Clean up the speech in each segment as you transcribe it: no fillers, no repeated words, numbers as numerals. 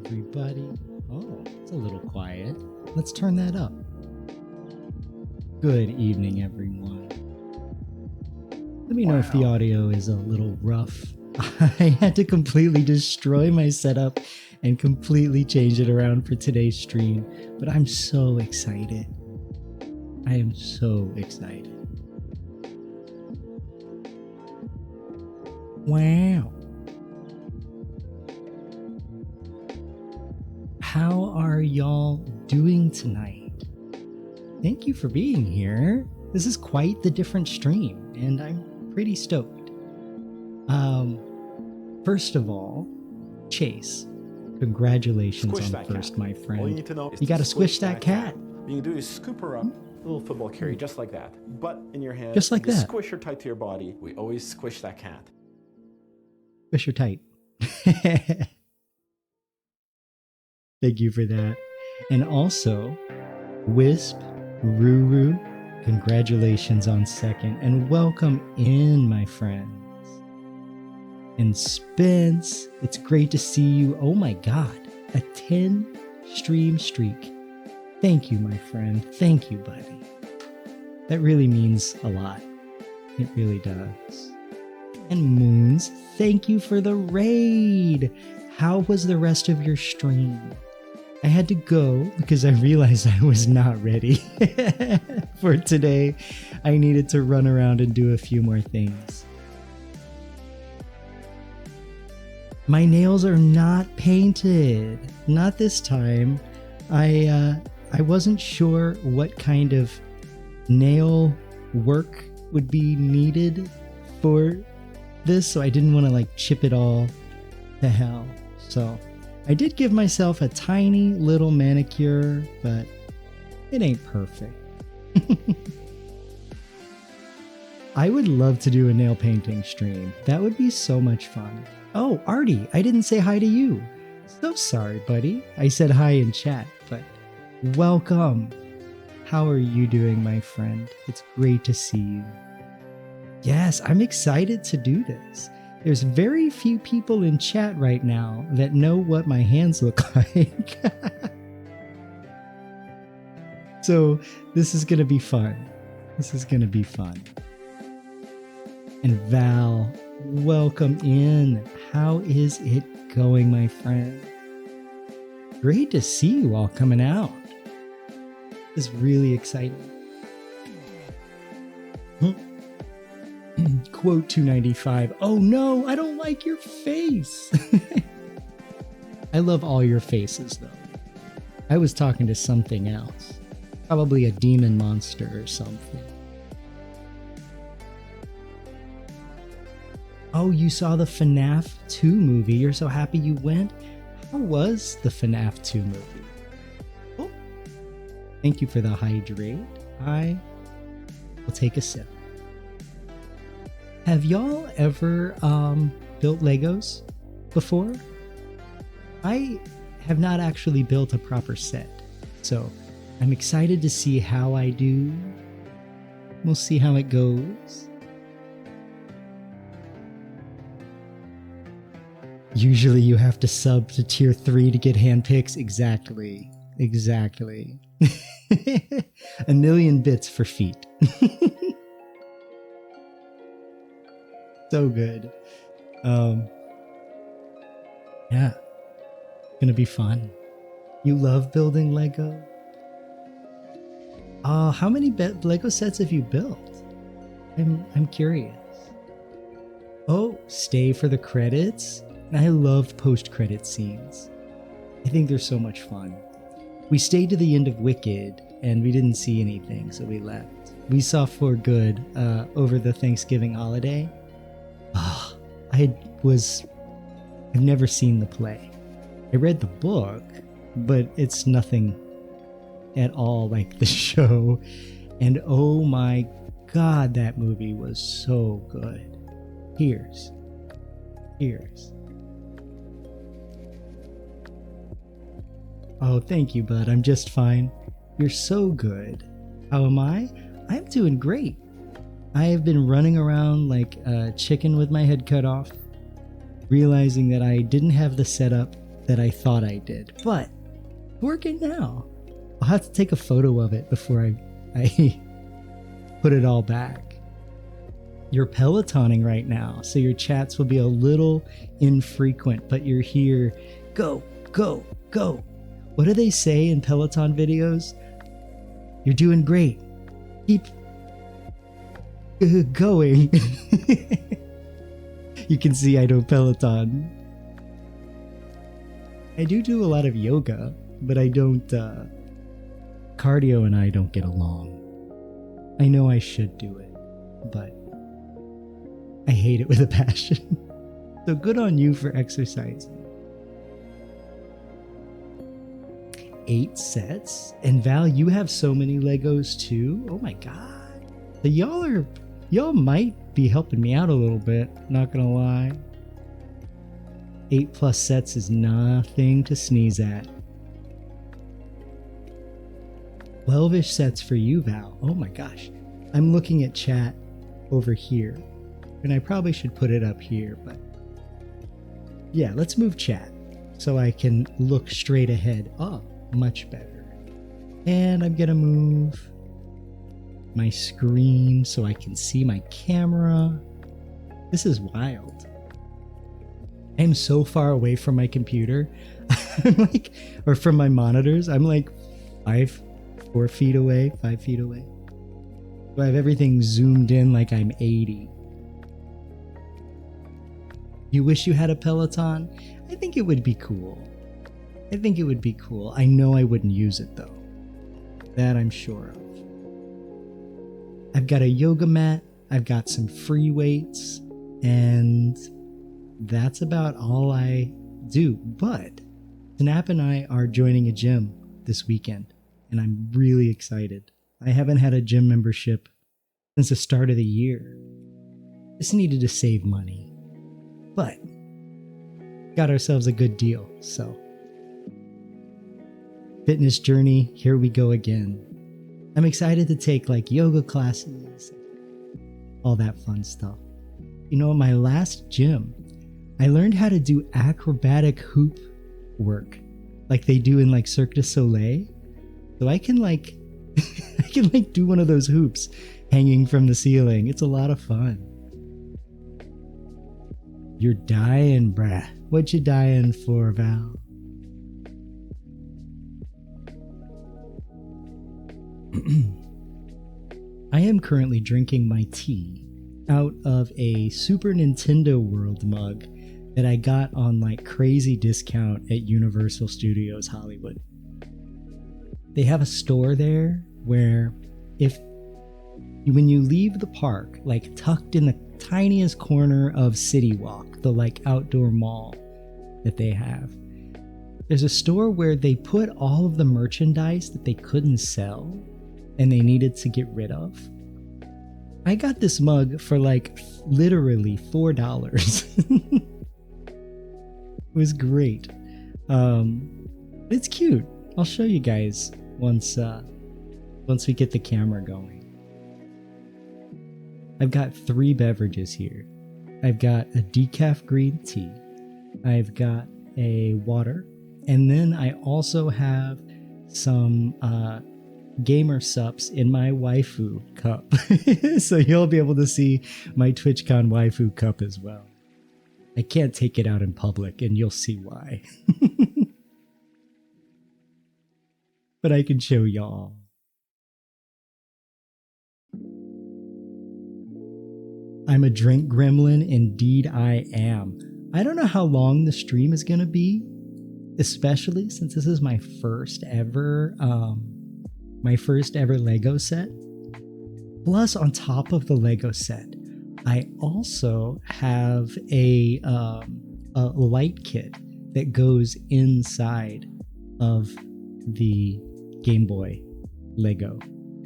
everybody. Oh, it's a little quiet. Let's turn that up. Good evening, everyone. Let me know if the audio is a little rough. I had to completely destroy my setup and completely change it around for today's stream, but I'm so excited. I am so excited. Wow. How are y'all doing tonight? Thank you for being here. This is quite the different stream, and I'm pretty stoked. First of all, Chase, congratulations Squish on that first, cat. my friend. All you need to know is You gotta squish that cat. What you can do is scoop her up, little football carry, just like that. Butt in your hand. Just like you that. Squish her tight to your body. We always squish that cat. Squish her tight. Thank you for that. And also, Wisp, Ruru, congratulations on second, and welcome in, my friends. And Spence, it's great to see you. Oh my God, a 10 stream streak. Thank you, my friend. Thank you, buddy. That really means a lot. It really does. And Moons, thank you for the raid. How was the rest of your stream? I had to go because I realized I was not ready for today. I needed to run around and do a few more things. My nails are not painted. Not this time. I wasn't sure what kind of nail work would be needed for this, so I didn't want to like chip it all to hell. So I did give myself a tiny little manicure, but it ain't perfect. I would love to do a nail painting stream. That would be so much fun. Oh, Artie, I didn't say hi to you. So sorry, buddy. I said hi in chat, but welcome. How are you doing, my friend? It's great to see you. Yes, I'm excited to do this. There's very few people in chat right now that know what my hands look like. So this is going to be fun. This is going to be fun. And Val, welcome in. How is it going, my friend? Great to see you all coming out. This is really exciting. Quote 295. Oh no, I don't like your face. I love all your faces though. I was talking to something else. Probably a demon monster or something. Oh, you saw the FNAF 2 movie. You're so happy you went? How was the FNAF 2 movie? Oh, thank you for the hydrate. I will take a sip. Have y'all ever built Legos before? I have not actually built a proper set, so I'm excited to see how I do. We'll see how it goes. Usually you have to sub to tier 3 to get handpicks. Exactly. Exactly. 1,000,000 bits for feet. So good. Yeah. Gonna be fun. You love building Lego? How many Lego sets have you built? I'm curious. Oh, stay for the credits? I love post-credit scenes. I think they're so much fun. We stayed to the end of Wicked, and we didn't see anything, so we left. We saw For Good over the Thanksgiving holiday. I've never seen the play. I read the book, but it's nothing at all like the show. And oh my god, that movie was so good. Here's. Oh, thank you, bud. I'm just fine. You're so good. How am I? I'm doing great. I have been running around like a chicken with my head cut off, realizing that I didn't have the setup that I thought I did, but working now. I'll have to take a photo of it before I put it all back. You're Pelotoning right now, so your chats will be a little infrequent, but you're here. Go, go, go. What do they say in Peloton videos? You're doing great. Keep going. You can see I don't Peloton. I do a lot of yoga, but I don't, cardio and I don't get along. I know I should do it, but I hate it with a passion. So good on you for exercising. 8 sets? And Val, you have so many Legos too? Oh my god. So y'all might be helping me out a little bit, not gonna lie. 8+ sets is nothing to sneeze at. 12-ish sets for you, Val. Oh my gosh. I'm looking at chat over here. And I probably should put it up here, but yeah, let's move chat so I can look straight ahead. Oh, much better. And I'm gonna move my screen so I can see my camera. This is wild. I'm so far away from my computer. I'm like, or from my monitors. I'm like 4 feet away, 5 feet away. So I have everything zoomed in like I'm 80. You wish you had a Peloton? I think it would be cool. I know I wouldn't use it though. That I'm sure of. I've got a yoga mat, I've got some free weights, and that's about all I do. But Snap and I are joining a gym this weekend, and I'm really excited. I haven't had a gym membership since the start of the year. Just needed to save money. But got ourselves a good deal, so. Fitness journey, here we go again. I'm excited to take like yoga classes, all that fun stuff. You know, in my last gym, I learned how to do acrobatic hoop work like they do in like Cirque du Soleil. So I can like, do one of those hoops hanging from the ceiling. It's a lot of fun. You're dying, bruh. What you dying for, Val? I am currently drinking my tea out of a Super Nintendo World mug that I got on like crazy discount at Universal Studios Hollywood. They have a store there where when you leave the park, like tucked in the tiniest corner of City Walk, the like outdoor mall that they have, there's a store where they put all of the merchandise that they couldn't sell and they needed to get rid of. I got this mug for like literally $4. It was great. It's cute. I'll show you guys once we get the camera going. I've got 3 beverages here. I've got a decaf green tea. I've got a water. And then I also have some gamer sups in my waifu cup. So you'll be able to see my TwitchCon waifu cup as well. I can't take it out in public, and you'll see why. But I can show y'all. I'm a drink gremlin, indeed I am. I don't know how long the stream is going to be, especially since this is my first ever Lego set. Plus, on top of the Lego set, I also have a light kit that goes inside of the Gameboy Lego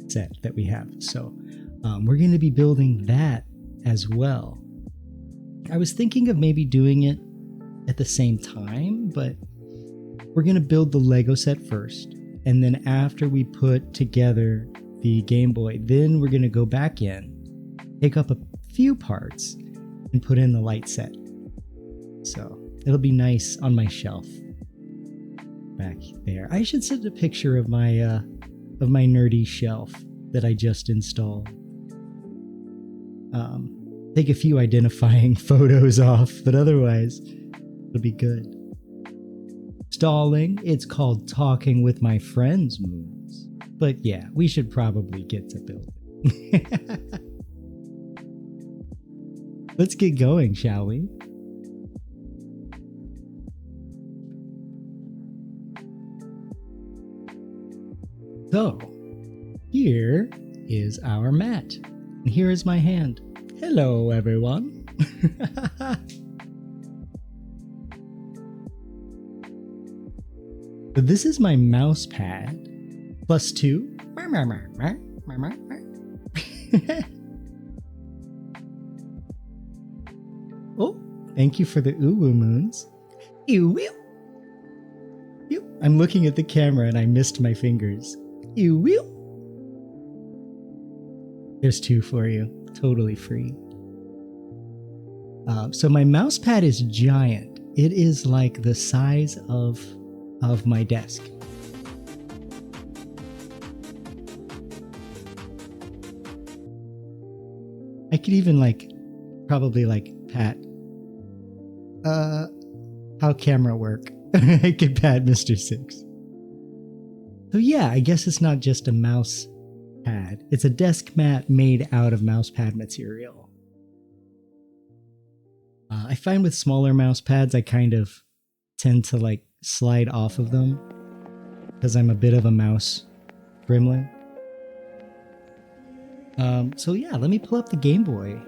set that we have. So we're going to be building that as well. I was thinking of maybe doing it at the same time, but we're going to build the Lego set first. And then after we put together the Game Boy, then we're going to go back in, pick up a few parts, and put in the light set. So it'll be nice on my shelf back there. I should send a picture of my nerdy shelf that I just installed. Take a few identifying photos off, but otherwise it'll be good. Stalling, it's called talking with my friends moons. But yeah, we should probably get to building. Let's get going, shall we? So, here is our mat. And here is my hand. Hello, everyone. So this is my mouse pad. +2. Oh, thank you for the uwu moons. Ew. I'm looking at the camera and I missed my fingers. Ew. There's 2 for you. Totally free. So my mouse pad is giant. It is like the size of my desk. I could even probably pat how camera work. I could pat Mr. Six. So yeah, I guess it's not just a mouse pad. It's a desk mat made out of mouse pad material. I find with smaller mouse pads, I kind of tend to slide off of them because I'm a bit of a mouse gremlin. So yeah, let me pull up the Game Boy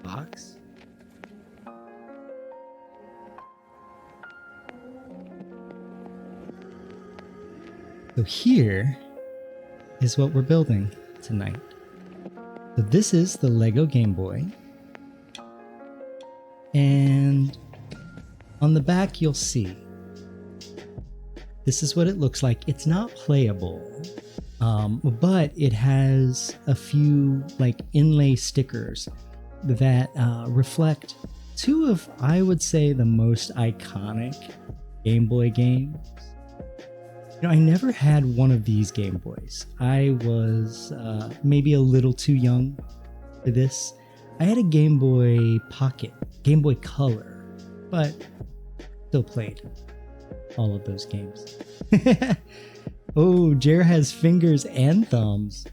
box. So here is what we're building tonight. So this is the Lego Game Boy. And on the back you'll see this is what it looks like. It's not playable, but it has a few inlay stickers that reflect 2 of, I would say, the most iconic Game Boy games. I never had one of these Game Boys. I was maybe a little too young for this. I had a Game Boy Pocket, Game Boy Color, but still played all of those games. Oh, Jer has fingers and thumbs.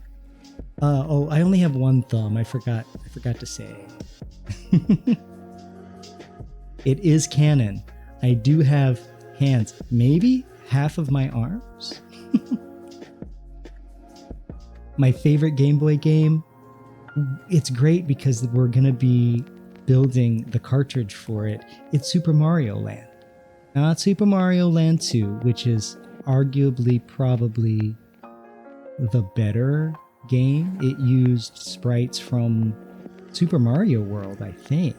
Oh, I only have 1 thumb. I forgot to say. It is canon. I do have hands. Maybe half of my arms. my favorite Game Boy game. It's great because we're going to be building the cartridge for it. It's Super Mario Land. Not Super Mario Land 2, which is arguably probably the better game. It used sprites from Super Mario World, I think.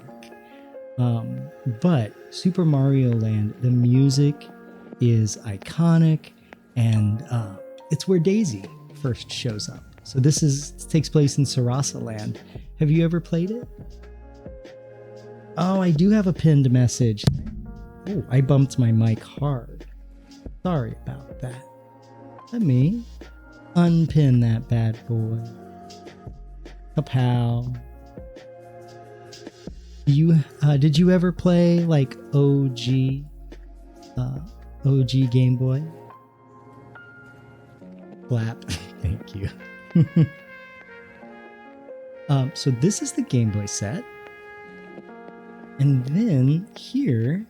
But Super Mario Land, the music is iconic, and it's where Daisy first shows up. So this takes place in Sarasa Land. Have you ever played it? Oh, I do have a pinned message. Oh, I bumped my mic hard. Sorry about that. Let me unpin that bad boy. Kapow. Did you ever play like OG Game Boy? Clap. Thank you. So this is the Game Boy set. And then here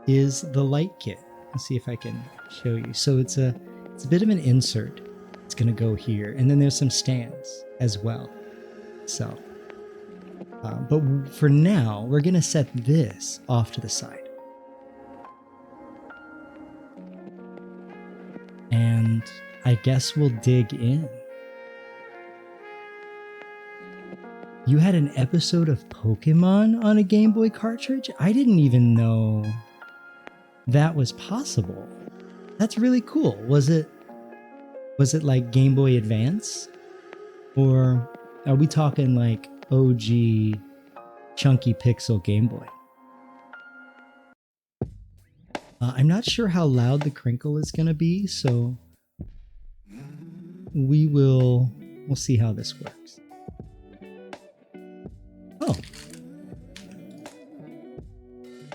is the light kit. Let's see if I can show you. So it's a bit of an insert. It's going to go here. And then there's some stands as well. So, but for now, we're going to set this off to the side. And I guess we'll dig in. You had an episode of Pokemon on a Game Boy cartridge? I didn't even know that was possible. That's really cool. Was it like Game Boy Advance? Or are we talking like OG chunky pixel Game Boy? I'm not sure how loud the crinkle is going to be, so we'll see how this works. Oh.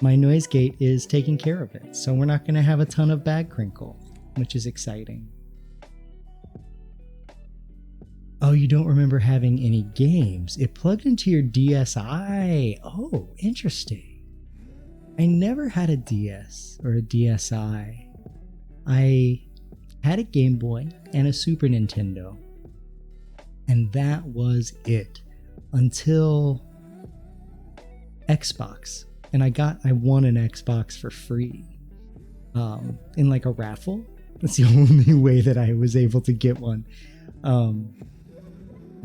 My noise gate is taking care of it, so we're not going to have a ton of bag crinkle, which is exciting. Oh, you don't remember having any games? It plugged into your DSi. Oh, interesting. I never had a DS or a DSi. I had a Game Boy and a Super Nintendo, and that was it until Xbox. And I won an Xbox for free in like a raffle. That's the only way that I was able to get one.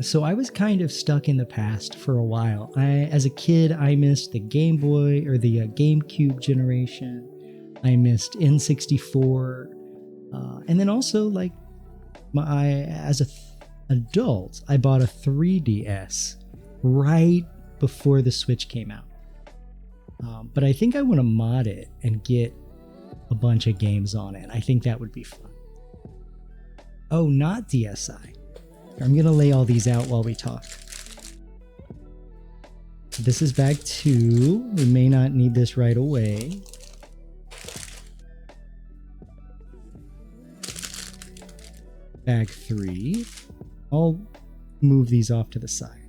So I was kind of stuck in the past for a while. As a kid, I missed the Game Boy or the GameCube generation. I missed N64. And then also, like, as an adult, I bought a 3DS right before the Switch came out. But I think I want to mod it and get a bunch of games on it. I think that would be fun. Oh, not DSi. I'm going to lay all these out while we talk. This is bag 2. We may not need this right away. Bag 3. I'll move these off to the side.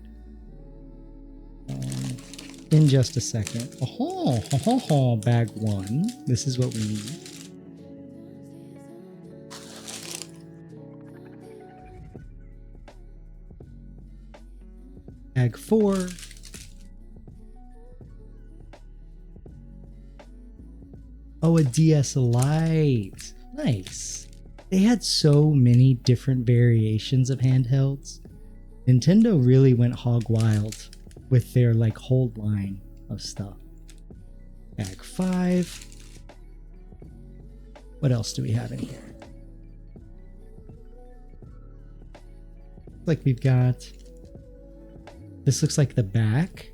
In just a second. Bag 1. This is what we need. Bag 4. Oh, a DS Lite. Nice. They had so many different variations of handhelds. Nintendo really went hog wild with their like whole line of stuff. Bag 5. What else do we have in here? Like we've got, this looks like the back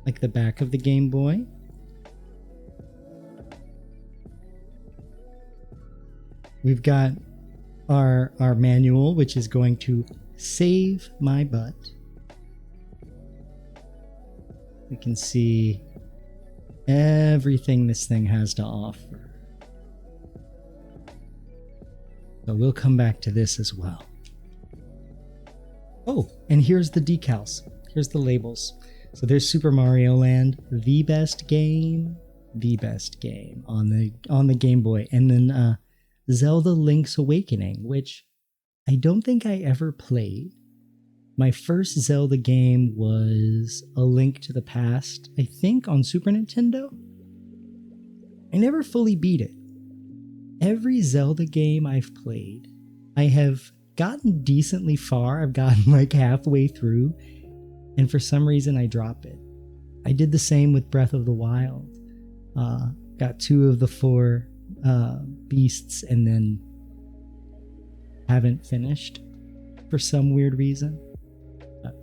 of the Game Boy. We've got our manual, which is going to save my butt. We can see everything this thing has to offer. So we'll come back to this as well. Oh, and here's the decals. Here's the labels. So there's Super Mario Land, the best game on the Game Boy, and then Zelda Link's Awakening, which I don't think I ever played. My first Zelda game was A Link to the Past, I think on Super Nintendo. I never fully beat it. Every Zelda game I've played, I have gotten decently far. I've gotten like halfway through, and for some reason I drop it. I did the same with Breath of the Wild. Got 2 of the 4 beasts and then haven't finished for some weird reason. But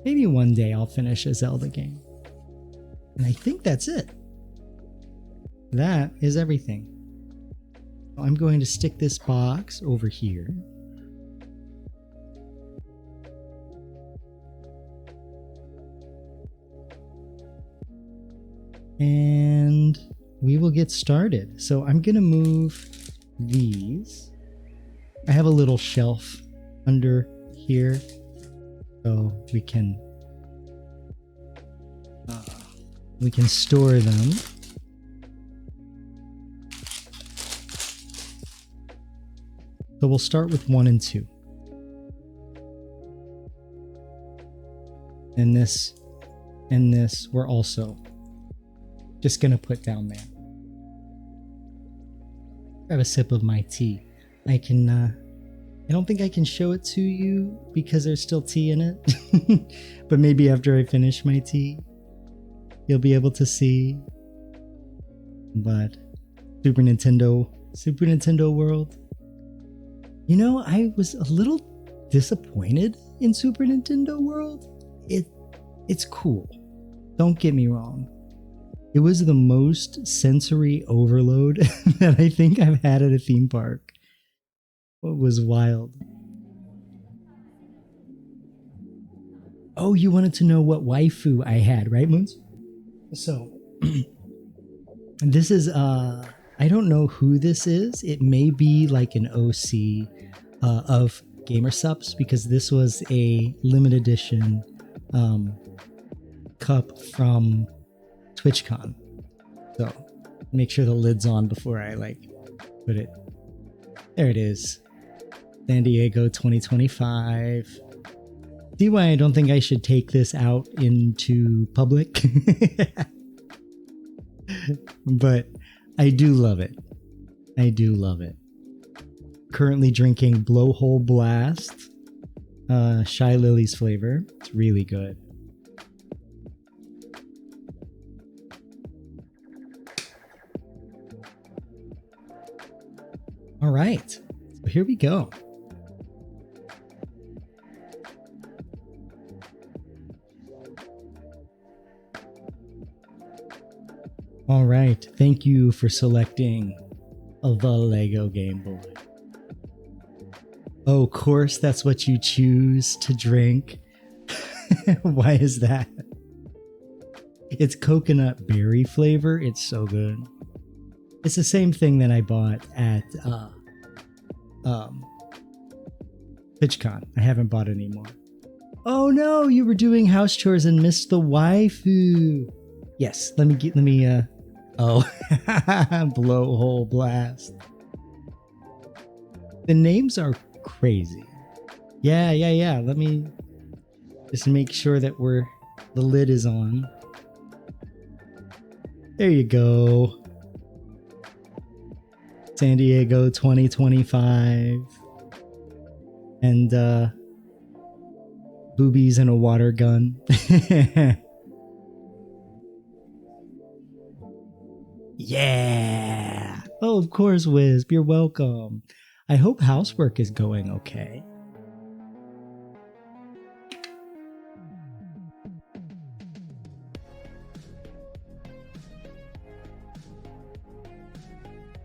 maybe one day I'll finish a Zelda game. And I think that's it. That is everything. I'm going to stick this box over here. And we will get started. So I'm going to move these. I have a little shelf under here so we can store them. So we'll start with 1 and 2. And this we're also just gonna put down there. Grab a sip of my tea. I don't think I can show it to you because there's still tea in it. But maybe after I finish my tea, you'll be able to see. But Super Nintendo World. You know, I was a little disappointed in Super Nintendo World. It's cool. Don't get me wrong. It was the most sensory overload that I think I've had at a theme park. It was wild. Oh, you wanted to know what waifu I had, right, Moons? So, this is, I don't know who this is. It may be like an OC of GamerSups because this was a limited edition cup from TwitchCon. So make sure the lid's on before I put it. There it is. San Diego 2025. See why I don't think I should take this out into public? But I do love it. I do love it. Currently drinking Blowhole Blast, Shy Lily's flavor. It's really good. All right, so here we go. All right, thank you for selecting the Lego Game Boy. Oh, of course, that's what you choose to drink. Why is that? It's coconut berry flavor. It's so good. It's the same thing that I bought at TwitchCon. I haven't bought it anymore. Oh no, you were doing house chores and missed the waifu. Yes, let me Blowhole Blast. The names are crazy. Yeah. Let me just make sure that the lid is on. There you go. San Diego 2025. And boobies and a water gun. Yeah. Oh, of course, Wisp. You're welcome. I hope housework is going okay.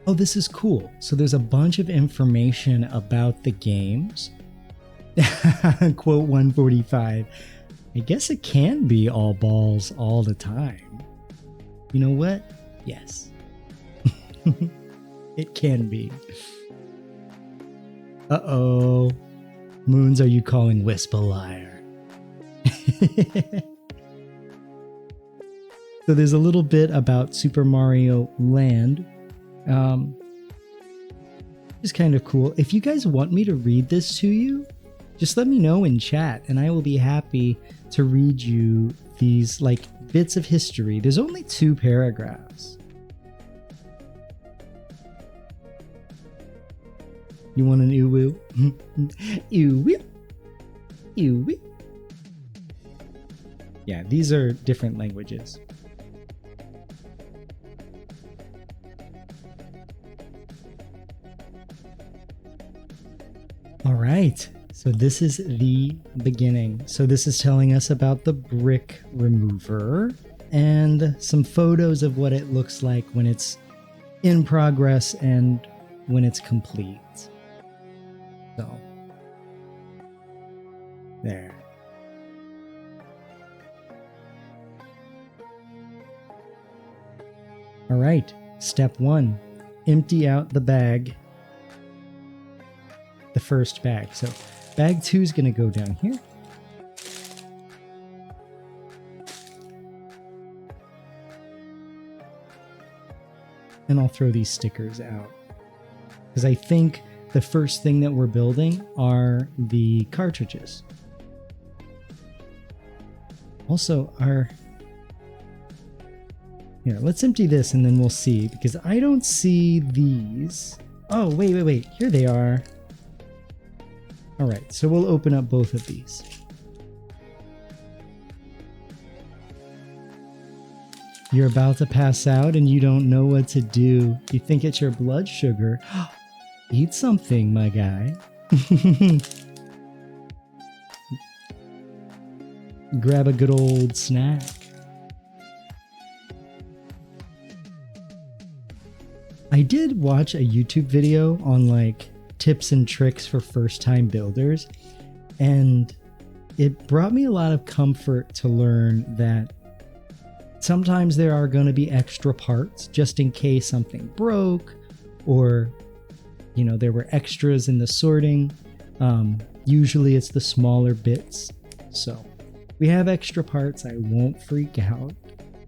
Oh, this is cool. So there's a bunch of information about the games. Quote 145. I guess it can be all balls all the time. You know what? Yes. It can be. Uh-oh. Moons, are you calling Wisp a liar? So there's a little bit about Super Mario Land. is kind of cool. If you guys want me to read this to you, just let me know in chat and I will be happy to read you these like bits of history. There's only 2 paragraphs. You want an ew-woo? Ew-woo. Ew-woo. Yeah, these are different languages. All right, so this is the beginning. So this is telling us about the brick remover and some photos of what it looks like when it's in progress and when it's complete. So, there. All right, step 1, empty out the bag. The first bag. So bag 2 is going to go down here. And I'll throw these stickers out. Because I think the first thing that we're building are the cartridges. Also, here, let's empty this and then we'll see. Because I don't see these. Oh, wait. Here they are. All right, so we'll open up both of these. You're about to pass out and you don't know what to do. You think it's your blood sugar. Eat something, my guy. Grab a good old snack. I did watch a YouTube video on like tips and tricks for first-time builders, and it brought me a lot of comfort to learn that sometimes there are going to be extra parts just in case something broke or there were extras in the sorting. Usually it's the smaller bits, so we have extra parts. I won't freak out.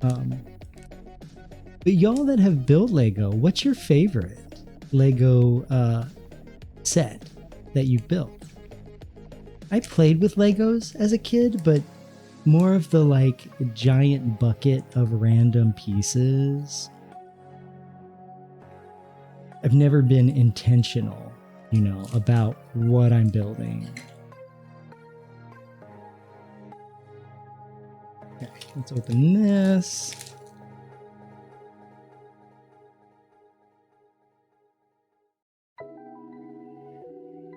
But y'all that have built Lego, what's your favorite Lego set that you built? I played with Legos as a kid, but more of the like giant bucket of random pieces. I've never been intentional, about what I'm building. Okay, let's open this.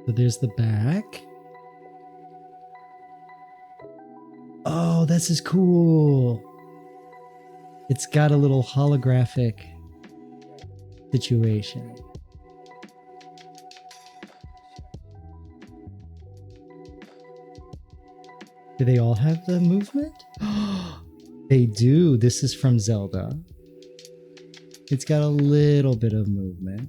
So there's the back. Oh, this is cool. It's got a little holographic situation. Do they all have the movement? They do. This is from Zelda. It's got a little bit of movement.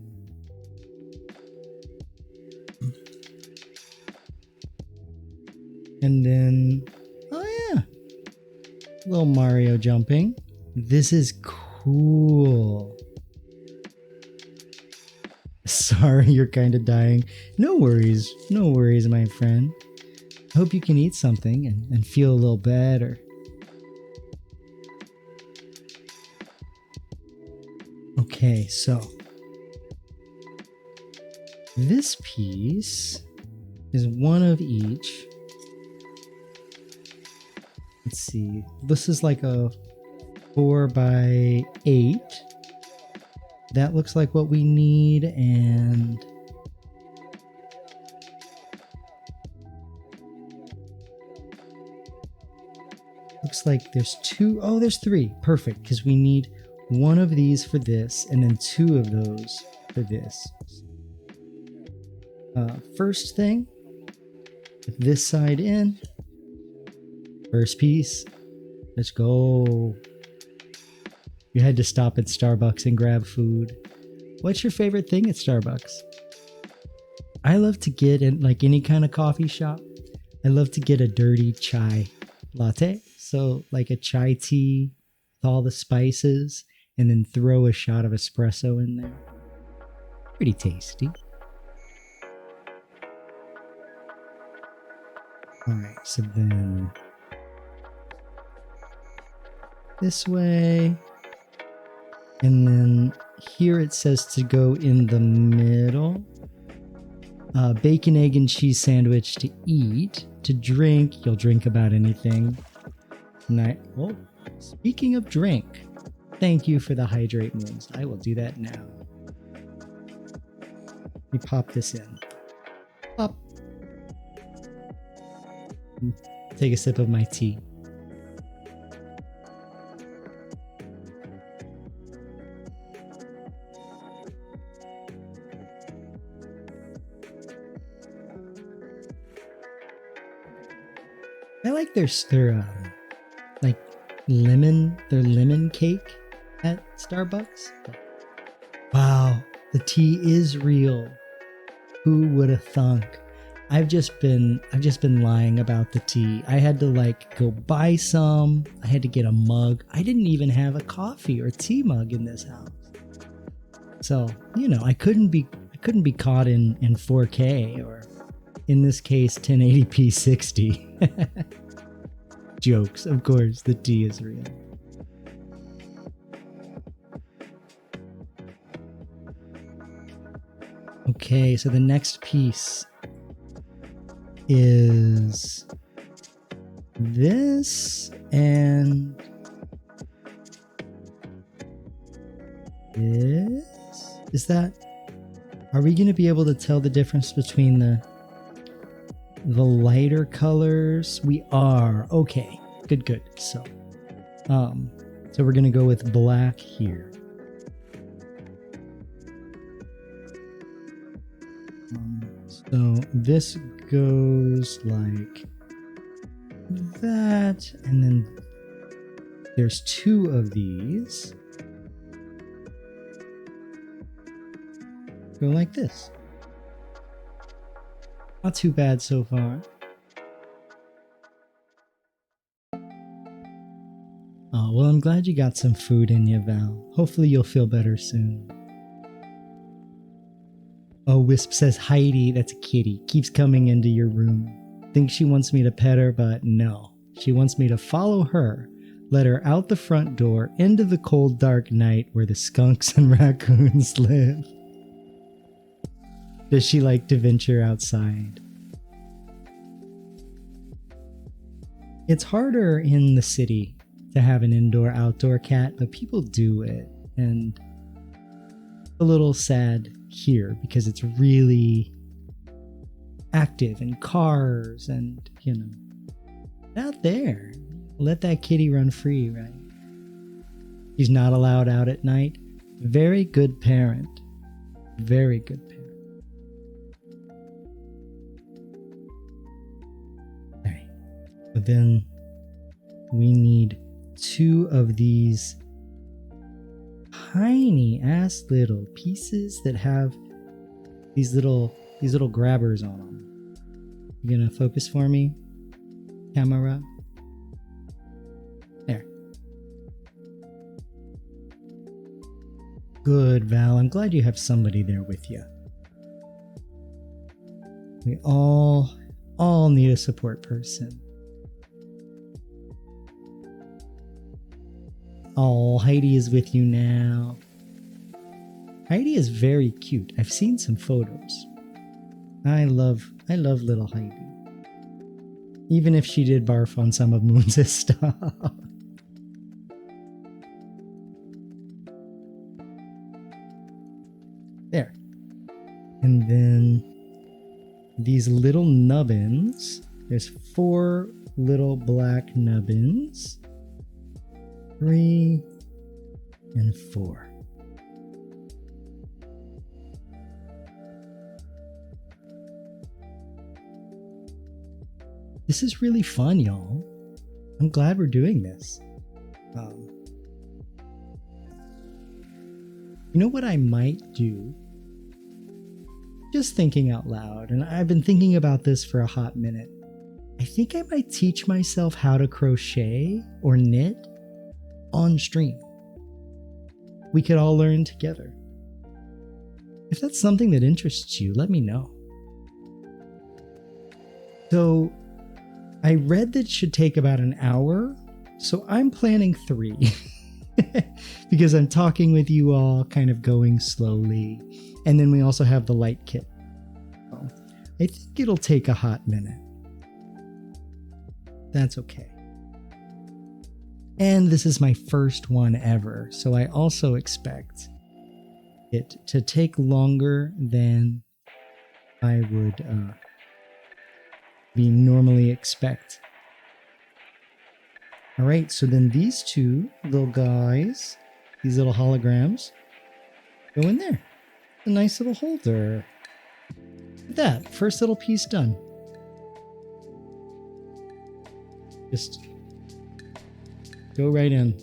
And then, oh yeah, little Mario jumping. This is cool. Sorry, you're kind of dying. No worries, my friend. I hope you can eat something and feel a little better. Okay, so this piece is one of each. Let's see. This is like a 4x8. That looks like what we need, and looks like there's 2. Oh, there's 3. Perfect, because we need one of these for this, and then 2 of those for this. First thing, put this side in. First piece. Let's go. You had to stop at Starbucks and grab food. What's your favorite thing at Starbucks? I love to get in like any kind of coffee shop. I love to get a dirty chai latte. So like a chai tea with all the spices and then throw a shot of espresso in there. Pretty tasty. All right, so then this way. And then here it says to go in the middle. Bacon, egg, and cheese sandwich to eat. To drink, you'll drink about anything. Oh, speaking of drink, thank you for the hydrate moons. I will do that now. Let me pop this in. Pop. Take a sip of my tea. I like their like lemon cake at Starbucks. Wow, the tea is real. Who would have thunk? I've just been lying about the tea. I had to go buy some. I had to get a mug. I didn't even have a coffee or tea mug in this house. So, I couldn't be caught in 4K or in this case 1080p 60. Jokes, of course, the tea is real. Okay, so the next piece is this and this. Is that... Are we going to be able to tell the difference between the lighter colors? We are. Okay, good. So we're going to go with black here. So this goes like that, and then there's two of these. Go like this. Not too bad so far. Oh, well, I'm glad you got some food in you, Val. Hopefully you'll feel better soon. Oh, Wisp says Heidi, that's a kitty, keeps coming into your room. Thinks she wants me to pet her, but no. She wants me to follow her, let her out the front door into the cold, dark night where the skunks and raccoons live. Does she like to venture outside? It's harder in the city to have an indoor-outdoor cat, but people do it, and a little sad here because it's really active in cars and out there. Let that kitty run free, right? She's not allowed out at night. Very good parent. Very good parent. All right. But then we need two of these tiny ass little pieces that have these little grabbers on them. You gonna focus for me, camera? There. Good, Val. I'm glad you have somebody there with you. We all need a support person. Oh, Heidi is with you now. Heidi is very cute. I've seen some photos. I love little Heidi. Even if she did barf on some of Moon's stuff. There. And then these little nubbins. There's 4 little black nubbins. 3 and 4. This is really fun, y'all. I'm glad we're doing this. You know what I might do? Just thinking out loud, and I've been thinking about this for a hot minute. I think I might teach myself how to crochet or knit on stream. We could all learn together. If that's something that interests you, let me know. So, I read that it should take about an hour, so I'm planning 3 because I'm talking with you all, kind of going slowly. And then we also have the light kit. So I think it'll take a hot minute. That's okay. And this is my first one ever, so I also expect it to take longer than I would normally expect. All right, so then these 2 little guys, these little holograms, go in there. A nice little holder. Look at that, first little piece done. Just go right in.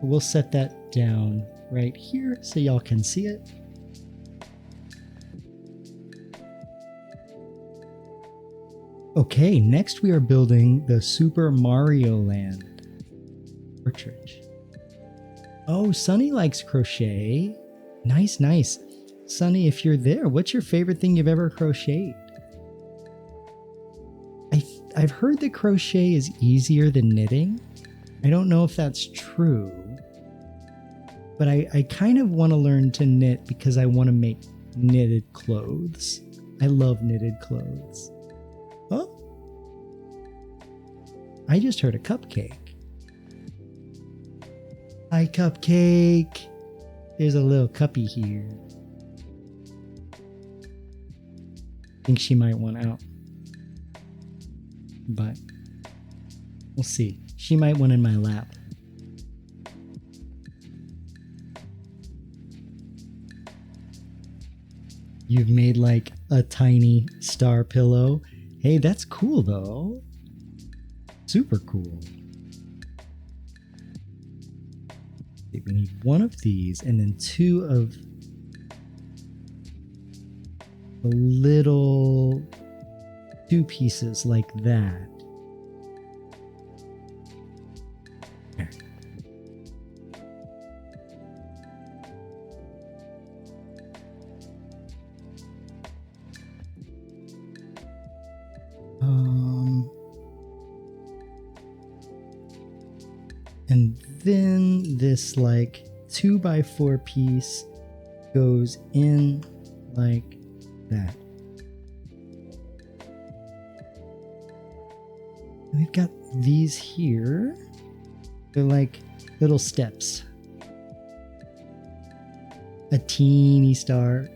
We'll set that down right here so y'all can see it. Okay, next we are building the Super Mario Land cartridge. Oh, Sunny likes crochet. Nice, nice. Sunny, if you're there, what's your favorite thing you've ever crocheted? I've heard that crochet is easier than knitting. I don't know if that's true, but I kind of want to learn to knit because I want to make knitted clothes. I love knitted clothes. Oh, I just heard a cupcake. Hi, Cupcake. There's a little cuppy here. Think she might want out. But we'll see. She might want in my lap. You've made like a tiny star pillow. Hey, that's cool though. Super cool. We need 1 of these and then 2 of the little 2 pieces like that. There. And then this like 2x4 piece goes in like that. And we've got these here. They're like little steps. A teeny star.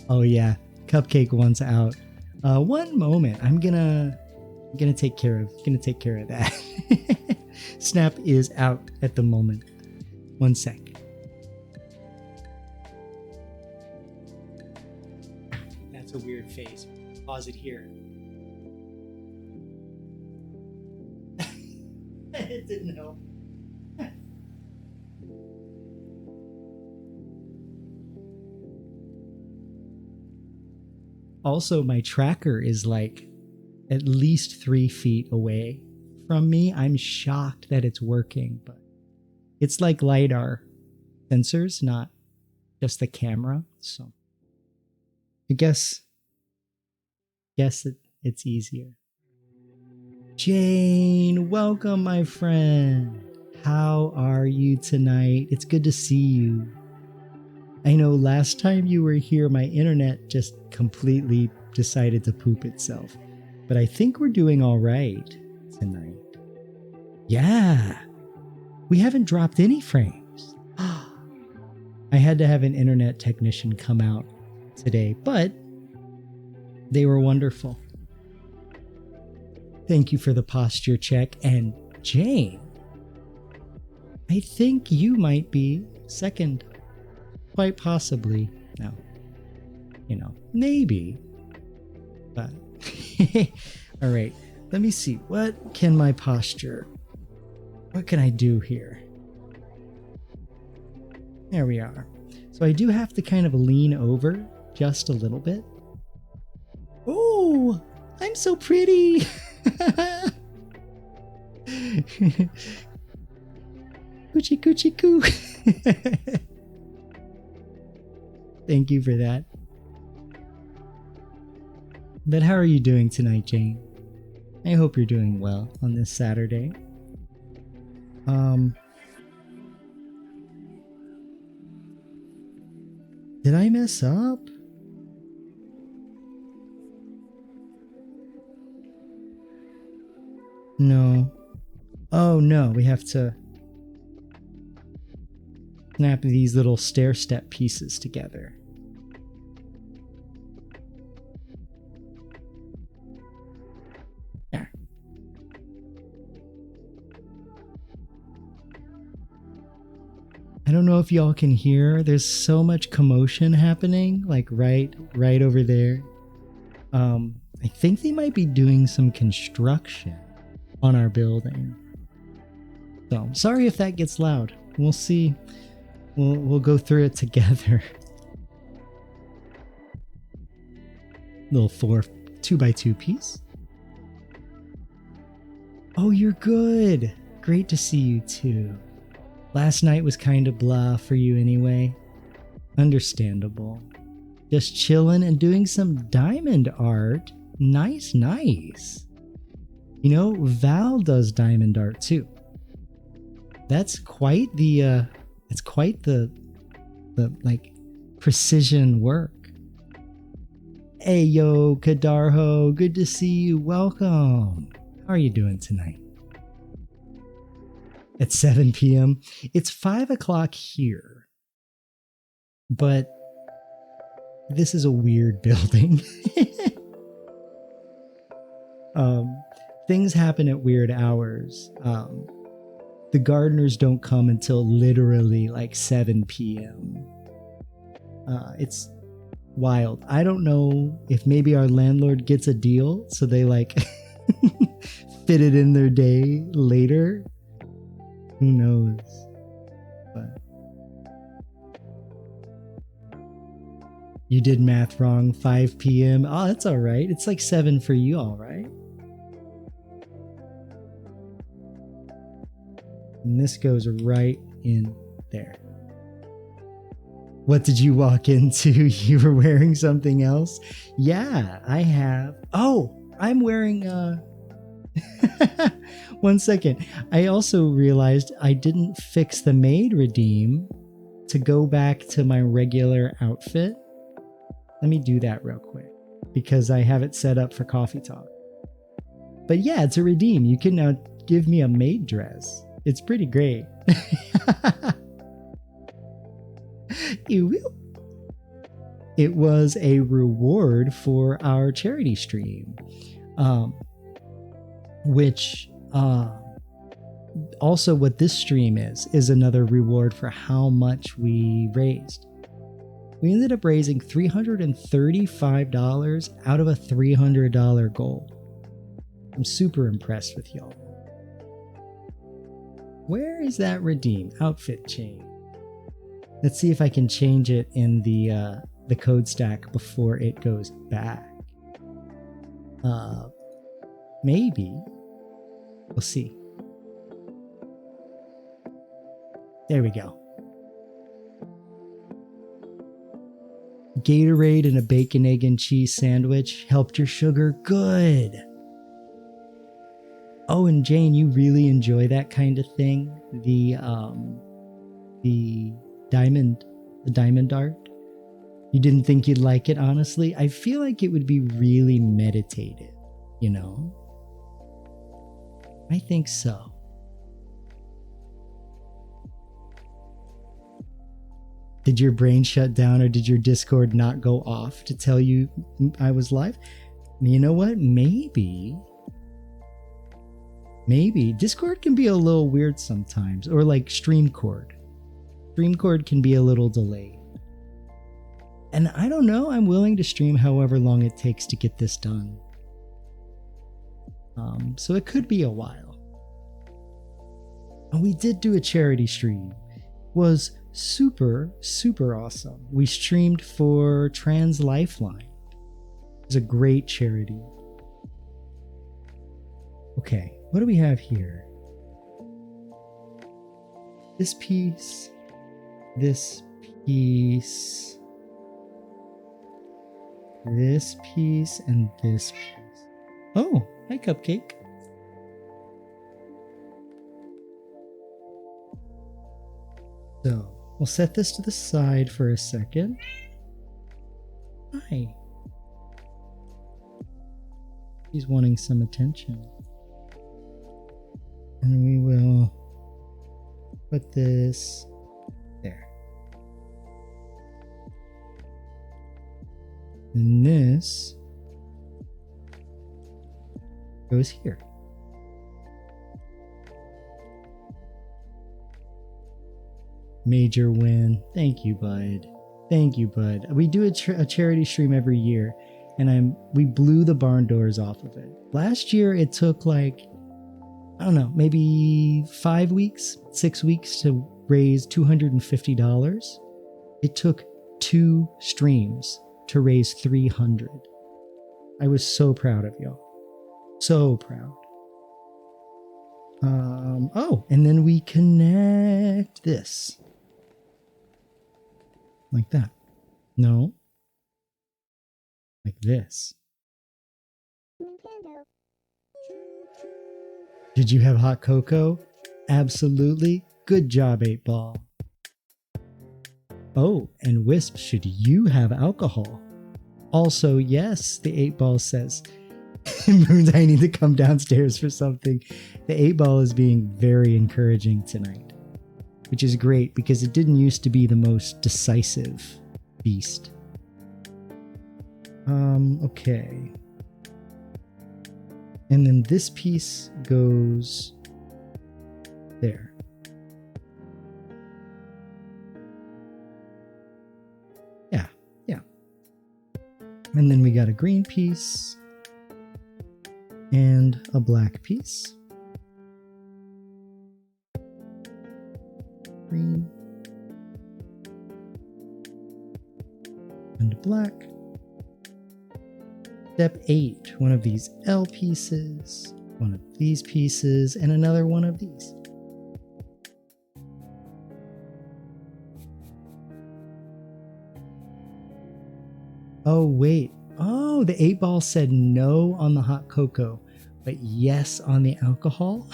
Oh yeah, Cupcake wants out. One moment. I'm gonna take care of that. Snap is out at the moment. 1 sec. That's a weird face. Pause it here. It didn't help. Also, my tracker is like at least 3 feet away from me. I'm shocked that it's working, but it's like LiDAR sensors, not just the camera. So I guess it's easier. Jane, welcome, my friend. How are you tonight? It's good to see you. I know last time you were here, my internet just completely decided to poop itself. But I think we're doing all right tonight. Yeah, we haven't dropped any frames. I had to have an internet technician come out today, but they were wonderful. Thank you for the posture check. And Jane, I think you might be second. Quite possibly. No. Maybe. But all right, let me see. What can I do here? There we are. So I do have to kind of lean over just a little bit. Oh, I'm so pretty. Coochie coochie coo. Thank you for that. But how are you doing tonight, Jane? I hope you're doing well on this Saturday. Did I mess up? No. Oh no, we have to snap these little stair step pieces together. There. I don't know if y'all can hear. There's so much commotion happening, like right over there. I think they might be doing some construction on our building. So sorry if that gets loud. We'll see. We'll go through it together. Little 2x2 piece. Oh, you're good. Great to see you too. Last night was kind of blah for you anyway. Understandable. Just chilling and doing some diamond art. Nice. You know, Val does diamond art too. That's quite the like precision work. Hey yo, Kadarho, good to see you. Welcome. How are you doing tonight? At 7 p.m. It's 5 o'clock here. But this is a weird building. Things happen at weird hours. The gardeners don't come until literally like 7 p.m. It's wild. I don't know if maybe our landlord gets a deal, so they like fit it in their day later. Who knows? But you did math wrong. 5 p.m. Oh, that's all right. It's like 7 for you, all right? And this goes right in there. What did you walk into? You were wearing something else? Yeah, I have. Oh, I'm wearing 1 second. I also realized I didn't fix the maid redeem to go back to my regular outfit. Let me do that real quick because I have it set up for coffee talk. But yeah, it's a redeem. You can now give me a maid dress. It's pretty great. It was a reward for our charity stream, which also what this stream is another reward for how much we raised. We ended up raising $335 out of a $300 goal. I'm super impressed with y'all. Where is that redeem? Outfit change. Let's see if I can change it in the code stack before it goes back. Maybe. We'll see. There we go. Gatorade and a bacon, egg, and cheese sandwich helped your sugar. Good. Oh, and Jane, you really enjoy that kind of thing? The diamond art? You didn't think you'd like it, honestly? I feel like it would be really meditative, you know? I think so. Did your brain shut down or did your Discord not go off to tell you I was live? You know what? Maybe. Discord can be a little weird sometimes, or like StreamCord. StreamCord can be a little delayed. And I don't know, I'm willing to stream however long it takes to get this done. So it could be a while. And we did do a charity stream. Was super awesome. We streamed for Trans Lifeline. It's a great charity. Okay, what do we have here? This piece, this piece, this piece, and this piece. Oh, hi, Cupcake. So we'll set this to the side for a second. Hi. He's wanting some attention. And we will put this there. And this goes here. Major win. Thank you, bud. Thank you, bud. We do a charity stream every year, and we blew the barn doors off of it. Last year, it took like, I don't know, maybe 5 weeks, 6 weeks to raise $250. It took 2 streams to raise $300. I was so proud of y'all. So proud. Oh, and then we connect this. Like that. No. Like this. Nintendo. Did you have hot cocoa? Absolutely. Good job, 8-Ball. Oh, and Wisp, should you have alcohol? Also, yes, the 8-Ball says. Moons, I need to come downstairs for something. The 8-Ball is being very encouraging tonight, which is great because it didn't used to be the most decisive beast. Okay. And then this piece goes there. Yeah. And then we got a green piece and a black piece. Green and black. Step 8, one of these L pieces, one of these pieces, and another one of these. Oh, wait. Oh, the 8-Ball said no on the hot cocoa, but yes on the alcohol?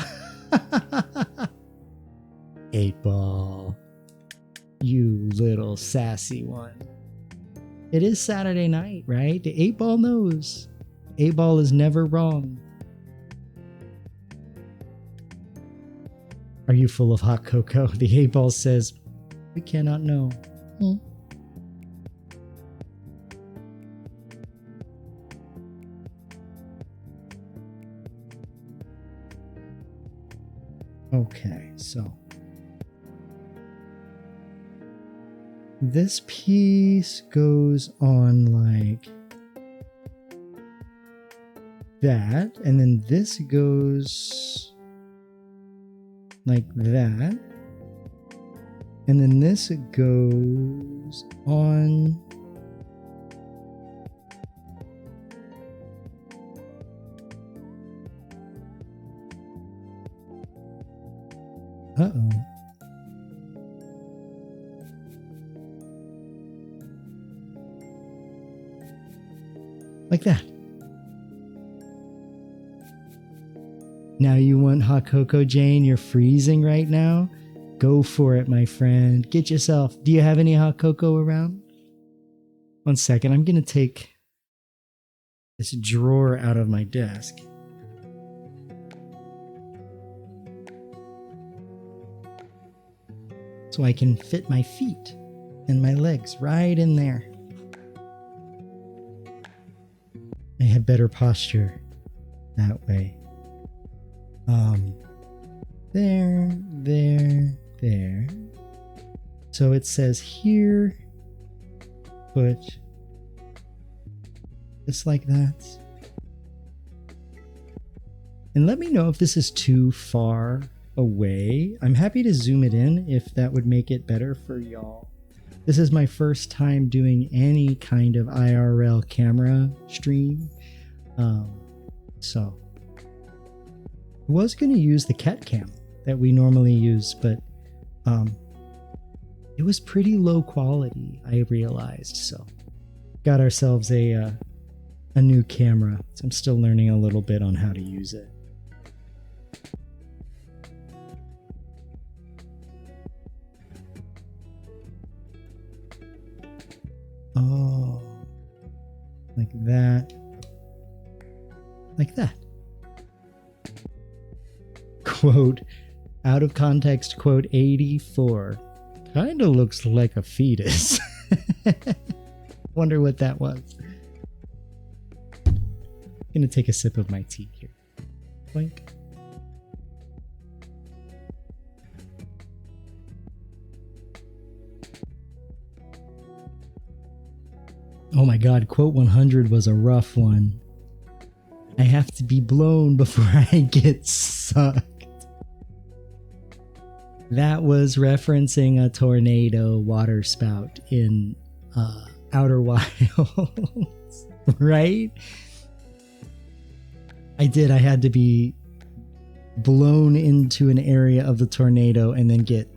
8-Ball. You little sassy one. It is Saturday night, right? The 8-Ball knows. 8-Ball is never wrong. Are you full of hot cocoa? The 8-Ball says, we cannot know. Okay, so this piece goes on like that, and then this goes like that, and then this goes on uh-oh. Like that. Now you want hot cocoa, Jane? You're freezing right now? Go for it, my friend. Get yourself. Do you have any hot cocoa around? 1 second. I'm going to take this drawer out of my desk. So I can fit my feet and my legs right in there. I have better posture that way. There. So it says here, put just like that. And let me know if this is too far away. I'm happy to zoom it in if that would make it better for y'all. This is my first time doing any kind of IRL camera stream. So I was going to use the cat cam that we normally use, but it was pretty low quality, I realized. So got ourselves a new camera. So I'm still learning a little bit on how to use it. Oh, like that. Like that. Quote, out of context, quote 84. Kinda looks like a fetus. Wonder what that was. Gonna take a sip of my tea here. Blink. Oh my god, quote 100 was a rough one. I have to be blown before I get sucked. That was referencing a tornado water spout in Outer Wilds, right? I had to be blown into an area of the tornado and then get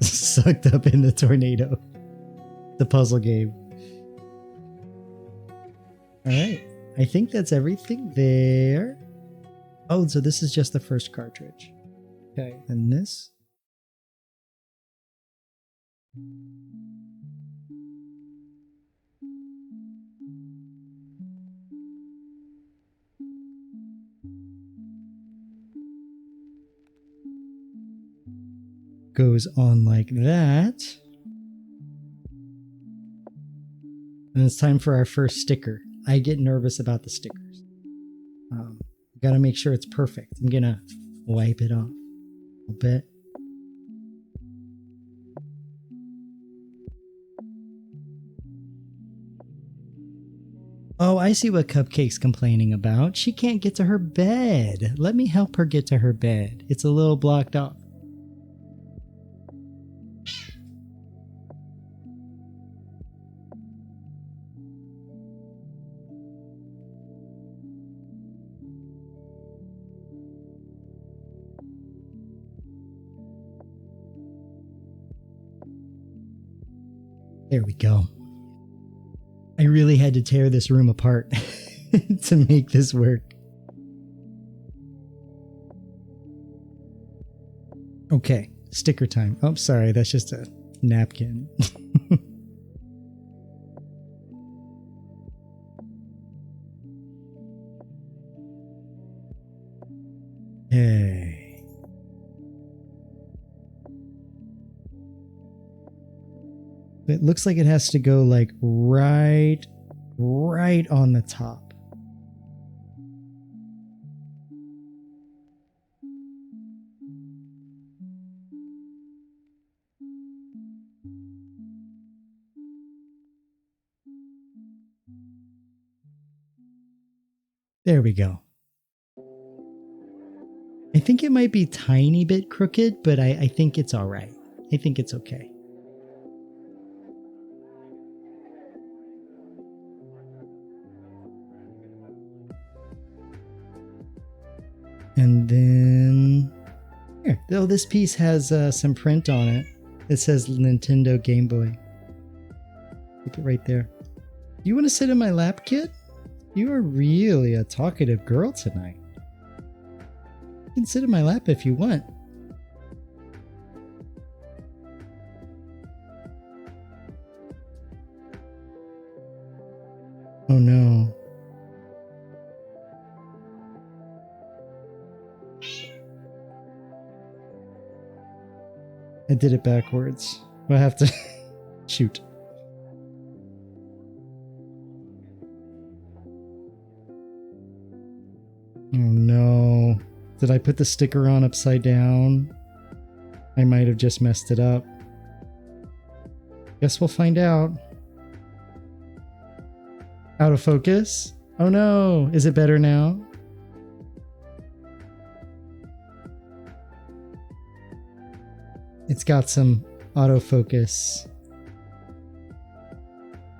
sucked up in the tornado. The puzzle game. All right. I think that's everything there. Oh, so this is just the first cartridge. Okay, and this. Goes on like that. And it's time for our first sticker. I get nervous about the stickers. Gotta make sure it's perfect. I'm gonna wipe it off a bit. Oh, I see what Cupcake's complaining about. She can't get to her bed. Let me help her get to her bed. It's a little blocked off. There we go. I really had to tear this room apart to make this work. Okay, sticker time. Oh, sorry, that's just a napkin. Hey. It looks like it has to go like right on the top. There we go. I think it might be a tiny bit crooked, but I think it's all right. I think it's okay. And then here, oh, this piece has some print on it. It says Nintendo Gameboy. Keep it right there. You want to sit in my lap, kid? You are really a talkative girl tonight. You can sit in my lap if you want. Oh no. I did it backwards. I have to shoot. Oh no. Did I put the sticker on upside down? I might have just messed it up. Guess we'll find out. Out of focus? Oh no. Is it better now? It's got some autofocus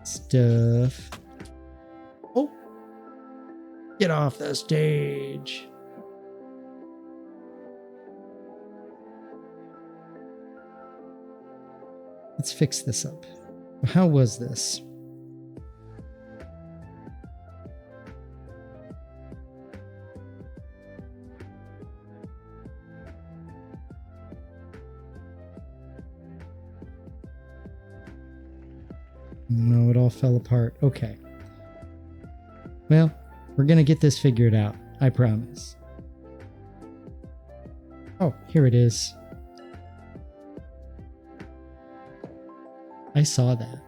stuff. Oh! Get off the stage. Let's fix this up. How was this? No, it all fell apart. Okay. Well, we're gonna get this figured out. I promise. Oh, here it is. I saw that.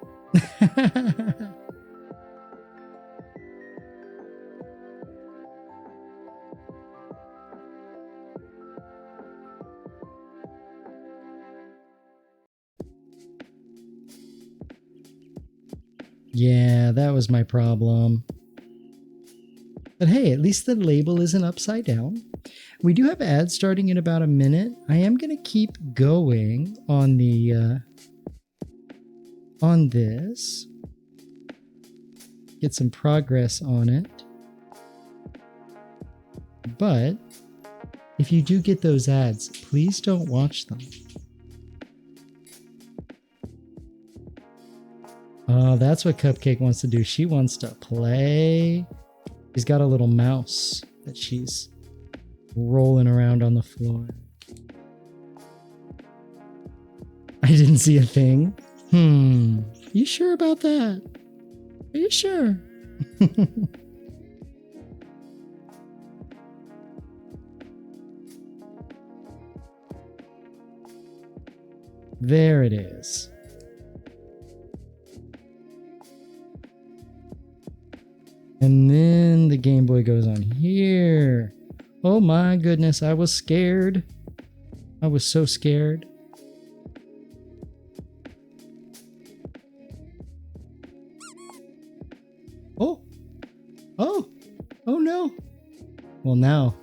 Yeah, that was my problem. But hey, at least the label isn't upside down. We do have ads starting in about a minute. I am going to keep going on the on this. Get some progress on it. But if you do get those ads, please don't watch them. Oh, that's what Cupcake wants to do. She wants to play. She's got a little mouse that she's rolling around on the floor. I didn't see a thing. You sure about that? Are you sure? There it is. And then the Game Boy goes on here. Oh my goodness, I was scared. I was so scared. Oh no. Well, now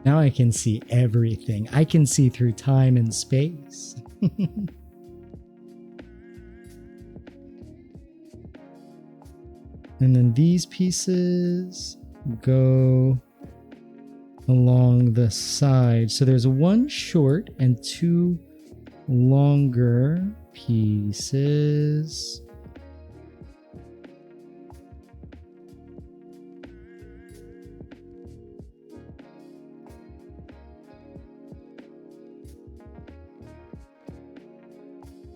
I can see everything. I can see through time and space. And then these pieces go along the side. So there's one short and two longer pieces.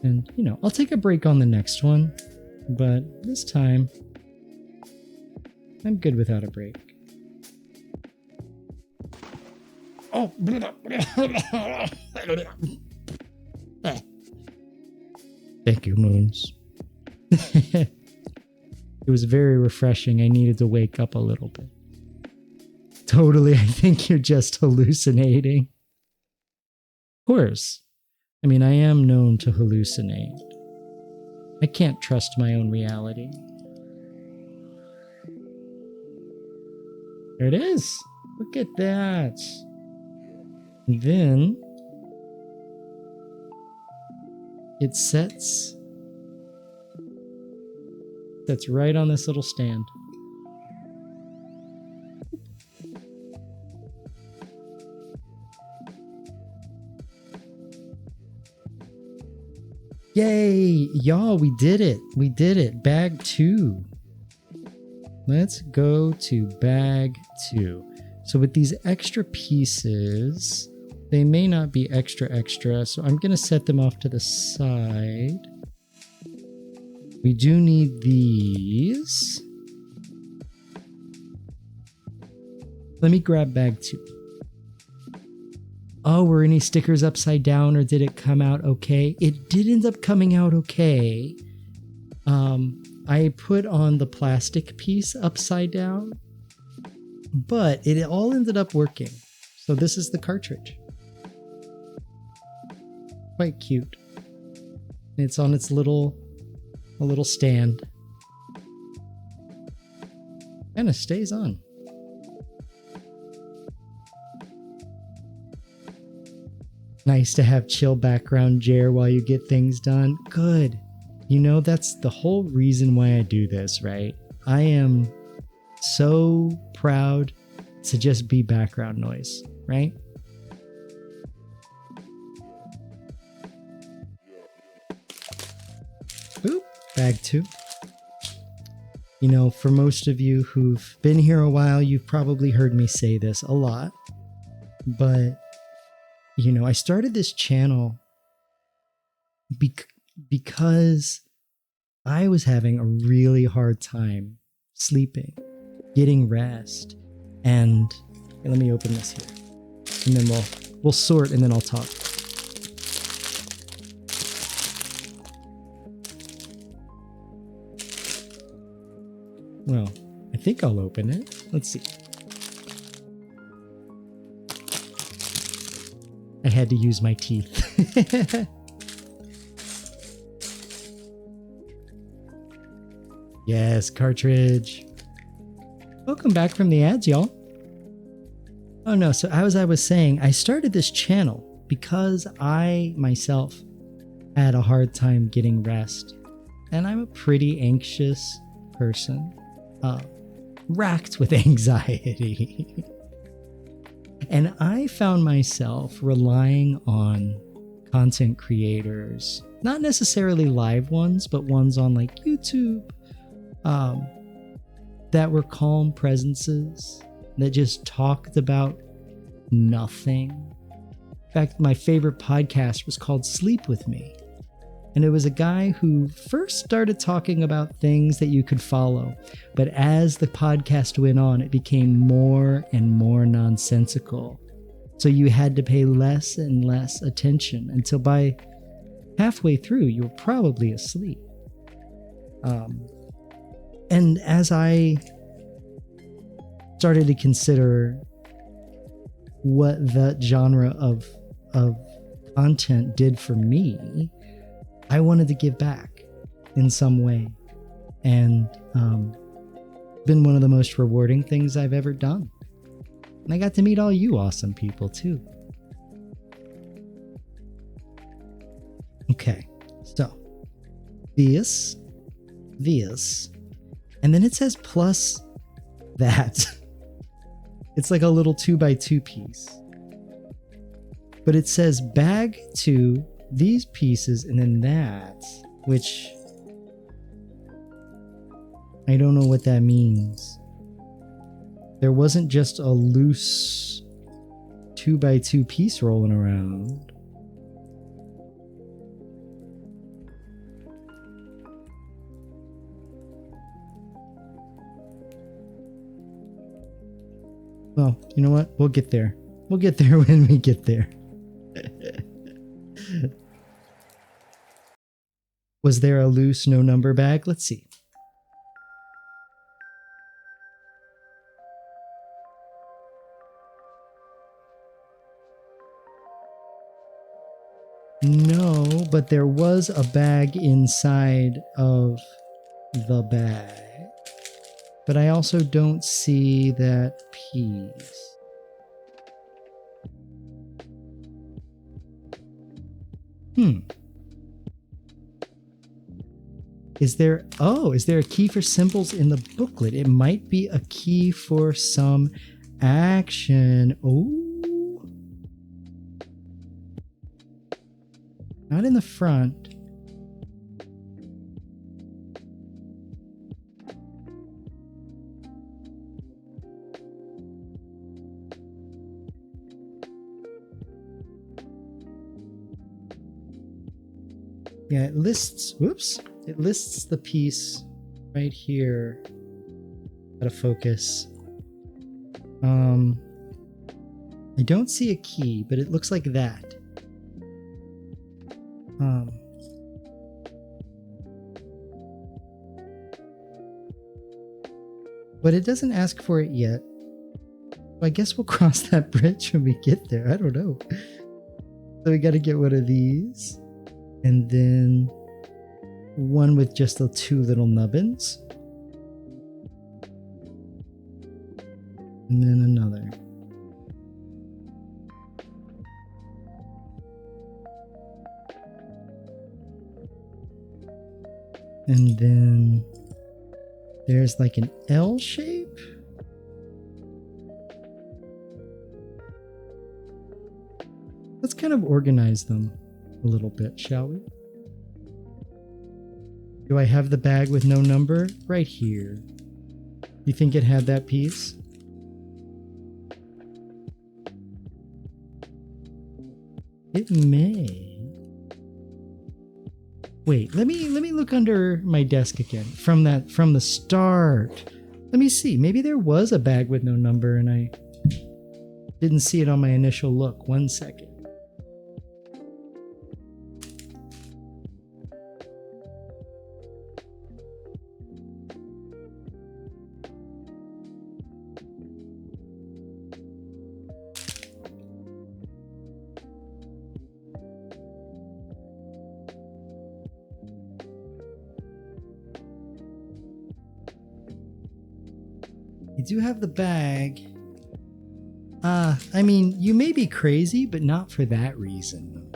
And, you know, I'll take a break on the next one, but this time I'm good without a break. Oh, thank you, Moons. It was very refreshing. I needed to wake up a little bit. Totally, I think you're just hallucinating. Of course. I mean, I am known to hallucinate. I can't trust my own reality. There it is. Look at that. And then it sets right on this little stand. Yay! Y'all, we did it. We did it. Bag 2. Let's go to bag 2. So with these extra pieces, they may not be extra, so I'm going to set them off to the side. We do need these. Let me grab bag 2. Oh, were any stickers upside down or did it come out okay? It did end up coming out okay. I put on the plastic piece upside down, but it all ended up working. So this is the cartridge. Quite cute. It's on its little stand. And it stays on. Nice to have chill background Jer while you get things done. Good. You know, that's the whole reason why I do this, right? I am so proud to just be background noise, right? Oop, bag 2. You know, for most of you who've been here a while, you've probably heard me say this a lot, but you know, I started this channel because I was having a really hard time sleeping, getting rest. And let me open this here. And then we'll sort and then I'll talk. Well, I think I'll open it. Let's see. I had to use my teeth. Yes, cartridge. Welcome back from the ads, y'all. Oh no, so as I was saying, I started this channel because I myself had a hard time getting rest. And I'm a pretty anxious person, racked with anxiety. And I found myself relying on content creators, not necessarily live ones, but ones on like YouTube, that were calm presences that just talked about nothing. In fact, my favorite podcast was called Sleep With Me. And it was a guy who first started talking about things that you could follow. But as the podcast went on, it became more and more nonsensical. So you had to pay less and less attention until by halfway through, you were probably asleep. And as I started to consider what that genre of content did for me, I wanted to give back in some way. And been one of the most rewarding things I've ever done. And I got to meet all you awesome people too. Okay, so this, and then it says plus that. It's like a little 2x2 piece. But it says bag 2, these pieces, and then that, which I don't know what that means. There wasn't just a loose 2x2 piece rolling around. Well, you know what? We'll get there. We'll get there when we get there. Was there a loose no number bag? Let's see. No, but there was a bag inside of the bag. But I also don't see that piece. Is there a key for symbols in the booklet? It might be a key for some action. Oh. Not in the front. Yeah, it lists, it lists the piece right here. Gotta focus. I don't see a key, but it looks like that. But it doesn't ask for it yet. I guess we'll cross that bridge when we get there. I don't know. So we gotta get one of these. And then one with just the 2 little nubbins. And then another. And then there's like an L shape. Let's kind of organize them a little bit, shall we? Do I have the bag with no number? Right here. You think it had that piece? It may. Wait, let me look under my desk again from the start. Let me see. Maybe there was a bag with no number and I didn't see it on my initial look. 1 second. I do have the bag. I mean, you may be crazy, but not for that reason.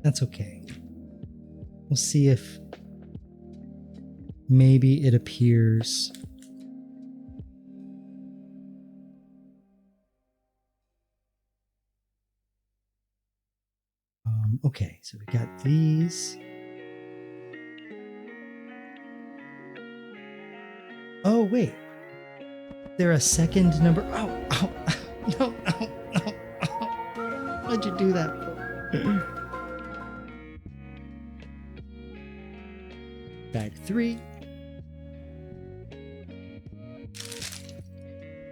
That's okay. We'll see if maybe it appears. Okay, so we got these. Oh, wait. There a second number? Oh, no. Why'd you do that for? Bag 3.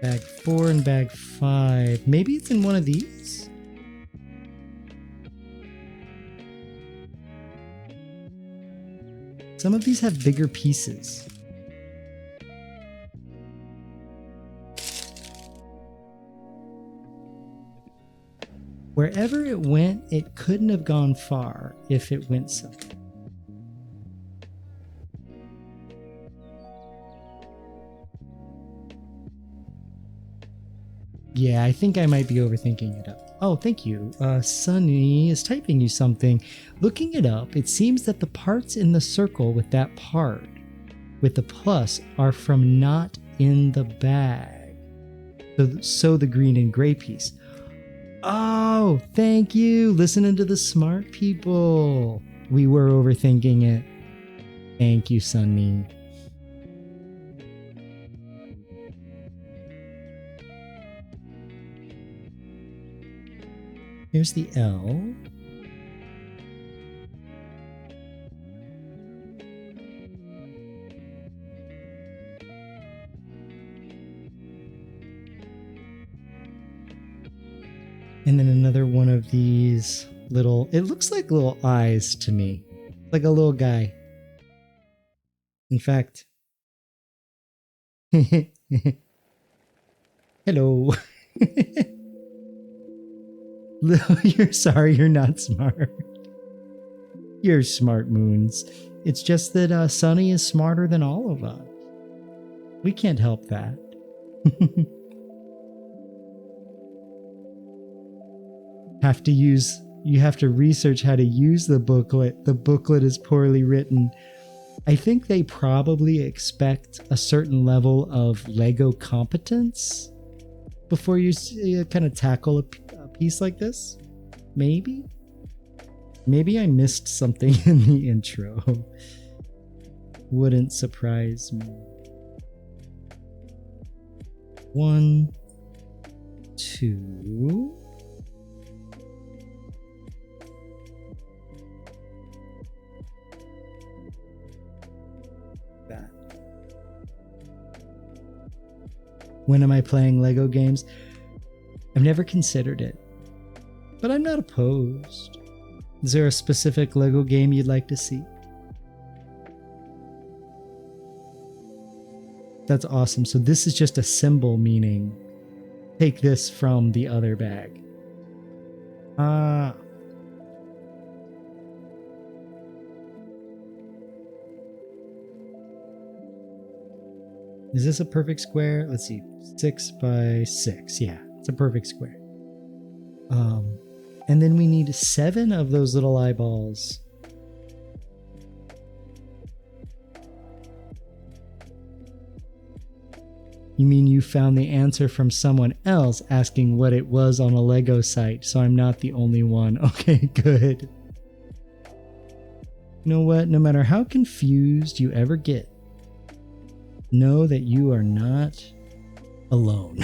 Bag 4 and bag 5. Maybe it's in one of these? Some of these have bigger pieces. Wherever it went, it couldn't have gone far if it went somewhere. Yeah, I think I might be overthinking it up. Oh, thank you. Sunny is typing you something. Looking it up, it seems that the parts in the circle with that part, with the plus, are from not in the bag. So the green and gray piece. Oh, thank you. Listening to the smart people. We were overthinking it. Thank you, Sunny. Here's the L. And then another one of these little, it looks like little eyes to me. Like a little guy. In fact. Hello. You're sorry, you're not smart. You're smart, Moons. It's just that Sunny is smarter than all of us. We can't help that. You have to research how to use the booklet. The booklet is poorly written. I think they probably expect a certain level of Lego competence before you kind of tackle a piece like this. Maybe I missed something in the intro. Wouldn't surprise me. 1, 2. That. When am I playing Lego games? I've never considered it, but I'm not opposed. Is there a specific Lego game you'd like to see? That's awesome. So this is just a symbol, meaning take this from the other bag. Is this a perfect square? Let's see. 6 by 6. Yeah, it's a perfect square. And then we need 7 of those little eyeballs. You mean you found the answer from someone else asking what it was on a Lego site, so I'm not the only one. Okay, good. You know what? No matter how confused you ever get, know that you are not alone.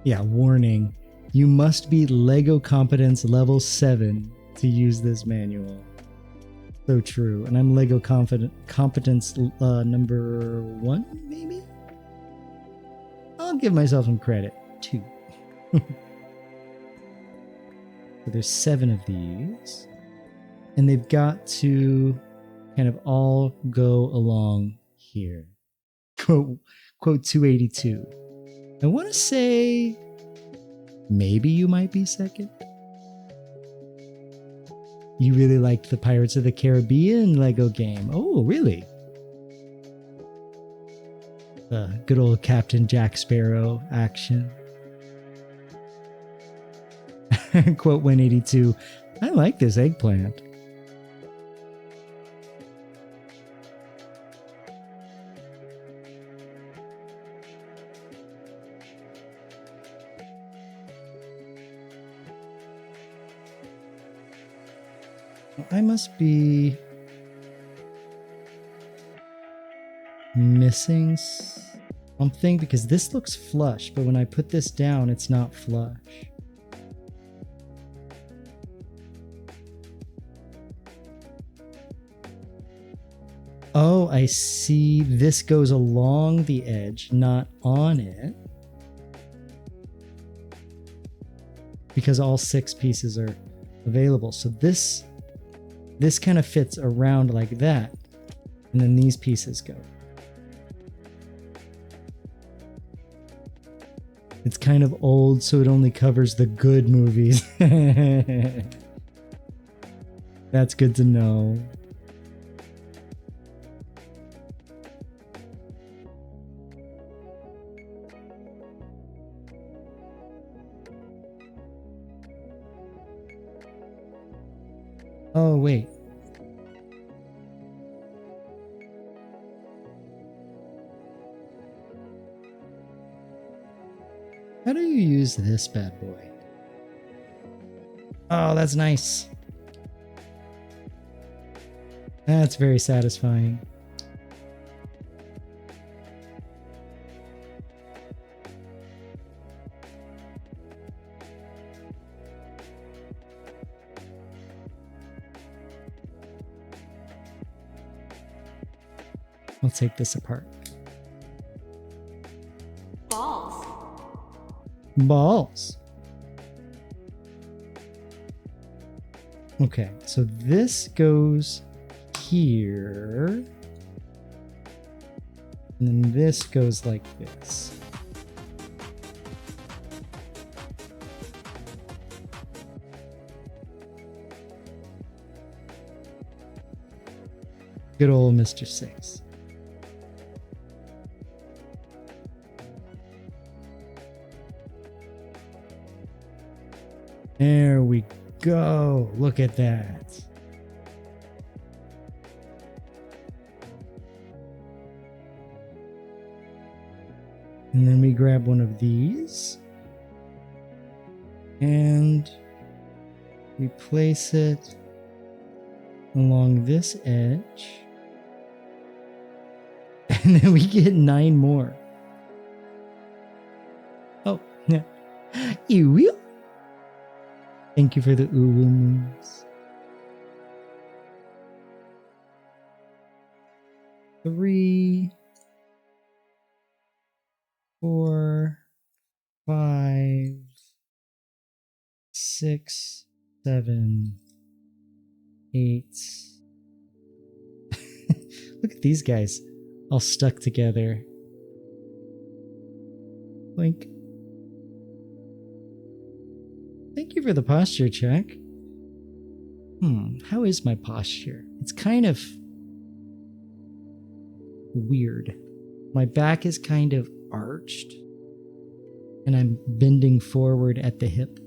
Yeah, warning. You must be Lego Competence level 7 to use this manual. So true. And I'm Lego Competence number 1, maybe? I'll give myself some credit. 2. So there's 7 of these. And they've got to kind of all go along here. Quote 282. I want to say maybe you might be second. You really liked the Pirates of the Caribbean Lego game. Oh, really? The good old Captain Jack Sparrow action. Quote 182. I like this eggplant. I must be missing something because this looks flush, but when I put this down, it's not flush. Oh, I see. This goes along the edge, not on it. Because all 6 pieces are available. So this kind of fits around like that. And then these pieces go. It's kind of old, so it only covers the good movies. That's good to know. Oh, wait. How do you use this bad boy? Oh, that's nice. That's very satisfying. I'll take this apart. Balls. Okay, so this goes here. And then this goes like this. Good old Mr. 6. There we go. Look at that. And then we grab one of these. And we place it along this edge. And then we get 9 more. Oh, yeah. You will. Thank you for the uwu moves. 3, 4, 5, 6, 7, 8. Look at these guys all stuck together. Blink. Thank you for the posture check. How is my posture? It's kind of weird. My back is kind of arched and I'm bending forward at the hip.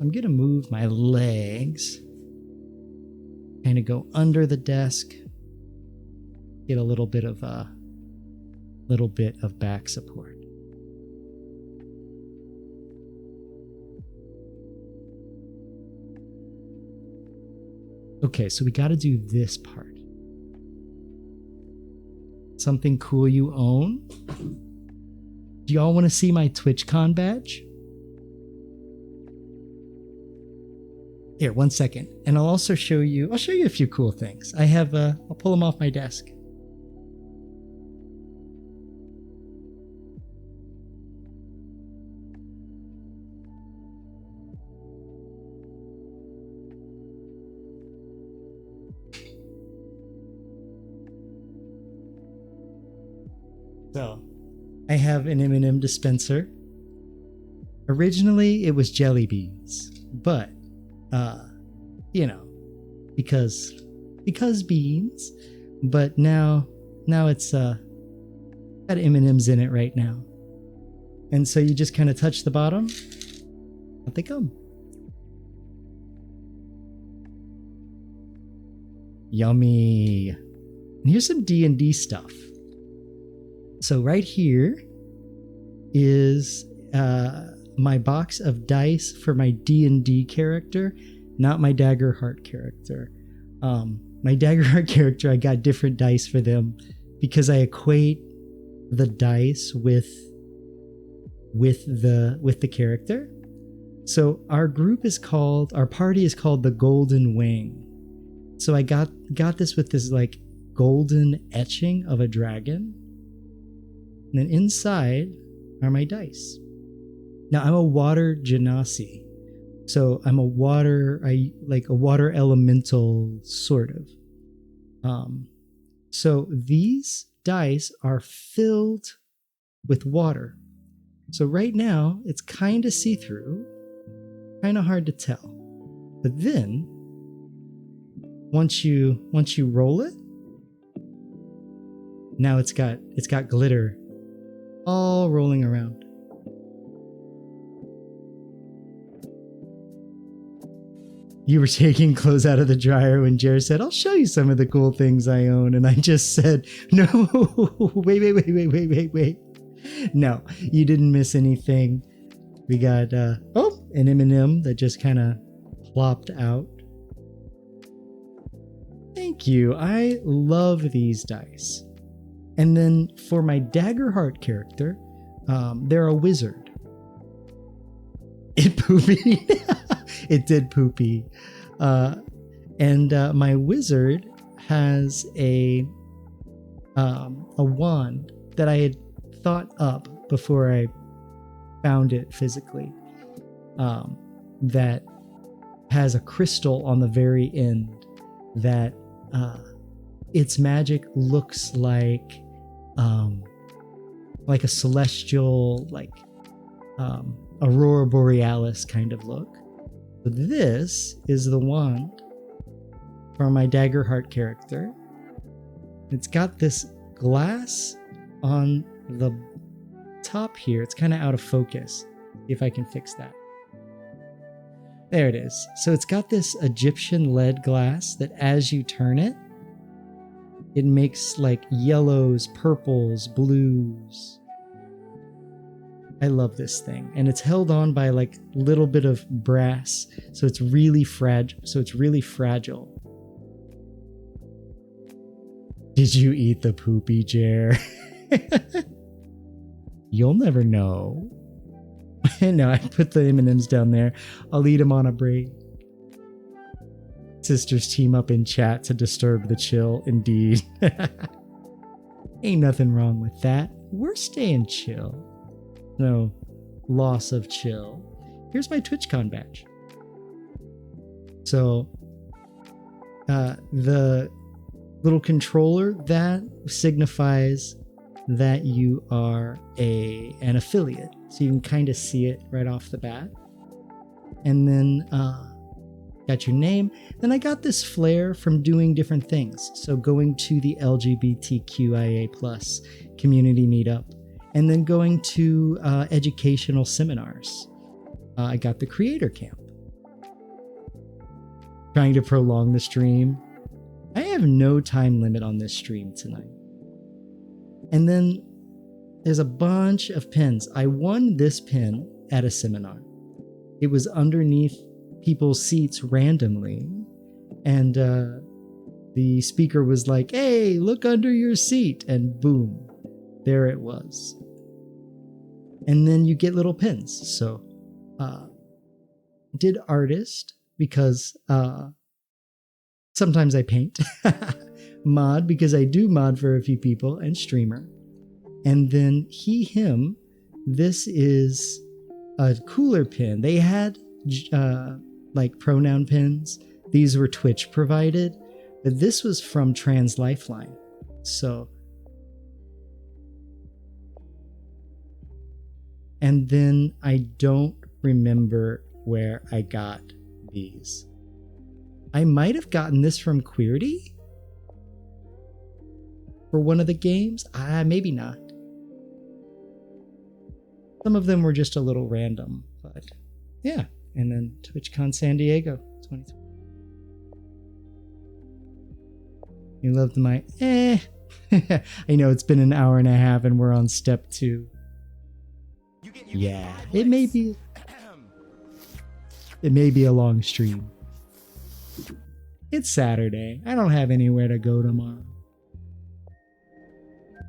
I'm gonna move my legs, kind of go under the desk, get a little bit of back support. Okay, so we got to do this part. Something cool you own? Do y'all want to see my TwitchCon badge? Here, 1 second. And I'll also show you a few cool things. I have, I'll pull them off my desk. So, I have an M&M dispenser. Originally, it was jelly beans, but, you know, because beans. But now it's got M&Ms in it right now, and so you just kind of touch the bottom, out they come. Yummy. And here's some D&D stuff. So right here is my box of dice for my D&D character, not my Daggerheart character. My Daggerheart character, I got different dice for them because I equate the dice with the character. So our party is called the Golden Wing. So I got this with this like golden etching of a dragon. And then inside are my dice. Now I'm a water genasi. So I'm a water elemental sort of. So these dice are filled with water. So right now it's kind of see-through, kind of hard to tell. But then once you roll it, now it's got glitter all rolling around. You were taking clothes out of the dryer when Jared said, I'll show you some of the cool things I own. And I just said, no, wait. No, you didn't miss anything. We got, an M&M that just kind of plopped out. Thank you. I love these dice. And then for my Daggerheart character, they're a wizard. It poopy. It did poopy. And my wizard has a wand that I had thought up before I found it physically, that has a crystal on the very end that its magic looks like a celestial, Aurora Borealis kind of look. So this is the wand for my Daggerheart character. It's got this glass on the top here. It's kind of out of focus. See if I can fix that. There it is. So it's got this Egyptian lead glass that as you turn it, it makes like yellows, purples, blues. I love this thing. And it's held on by like a little bit of brass. So it's really fragile. Did you eat the poopy, Jer? You'll never know. No, I put the M&Ms down there. I'll eat them on a break. Sisters team up in chat to disturb the chill. Indeed. Ain't nothing wrong with that. We're staying chill. No loss of chill. Here's my TwitchCon badge. So the little controller, that signifies that you are an affiliate. So you can kind of see it right off the bat. And then got your name. Then I got this flair from doing different things. So going to the LGBTQIA+ community meetup, and then going to educational seminars. I got the creator camp. Trying to prolong the stream. I have no time limit on this stream tonight. And then there's a bunch of pins. I won this pin at a seminar. It was underneath people's seats randomly. And the speaker was like, "Hey, look under your seat." And boom, there it was. And then you get little pins. So did artist because sometimes I paint. Mod because I do mod for a few people, and streamer. And then he, him, this is a cooler pin. They had like pronoun pins. These were Twitch provided, but this was from Trans Lifeline. So, and then I don't remember where I got these. I might have gotten this from Queerty for one of the games. Maybe not. Some of them were just a little random, but yeah. And then TwitchCon San Diego 2020. You loved my I know it's been an hour and a half and we're on step 2. Yeah, it may be a long stream. It's Saturday. I don't have anywhere to go tomorrow.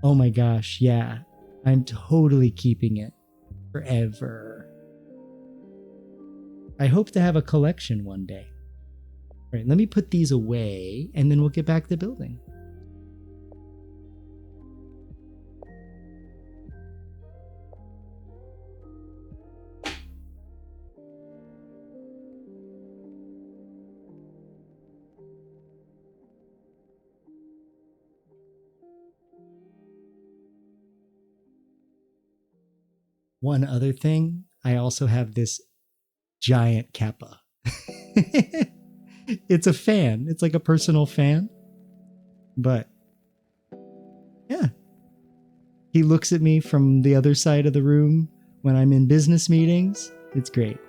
Oh my gosh, yeah. I'm totally keeping it forever. I hope to have a collection one day. All right, let me put these away and then we'll get back to building. One other thing, I also have this giant kappa. It's a fan. It's like a personal fan. But yeah. He looks at me from the other side of the room when I'm in business meetings. It's great.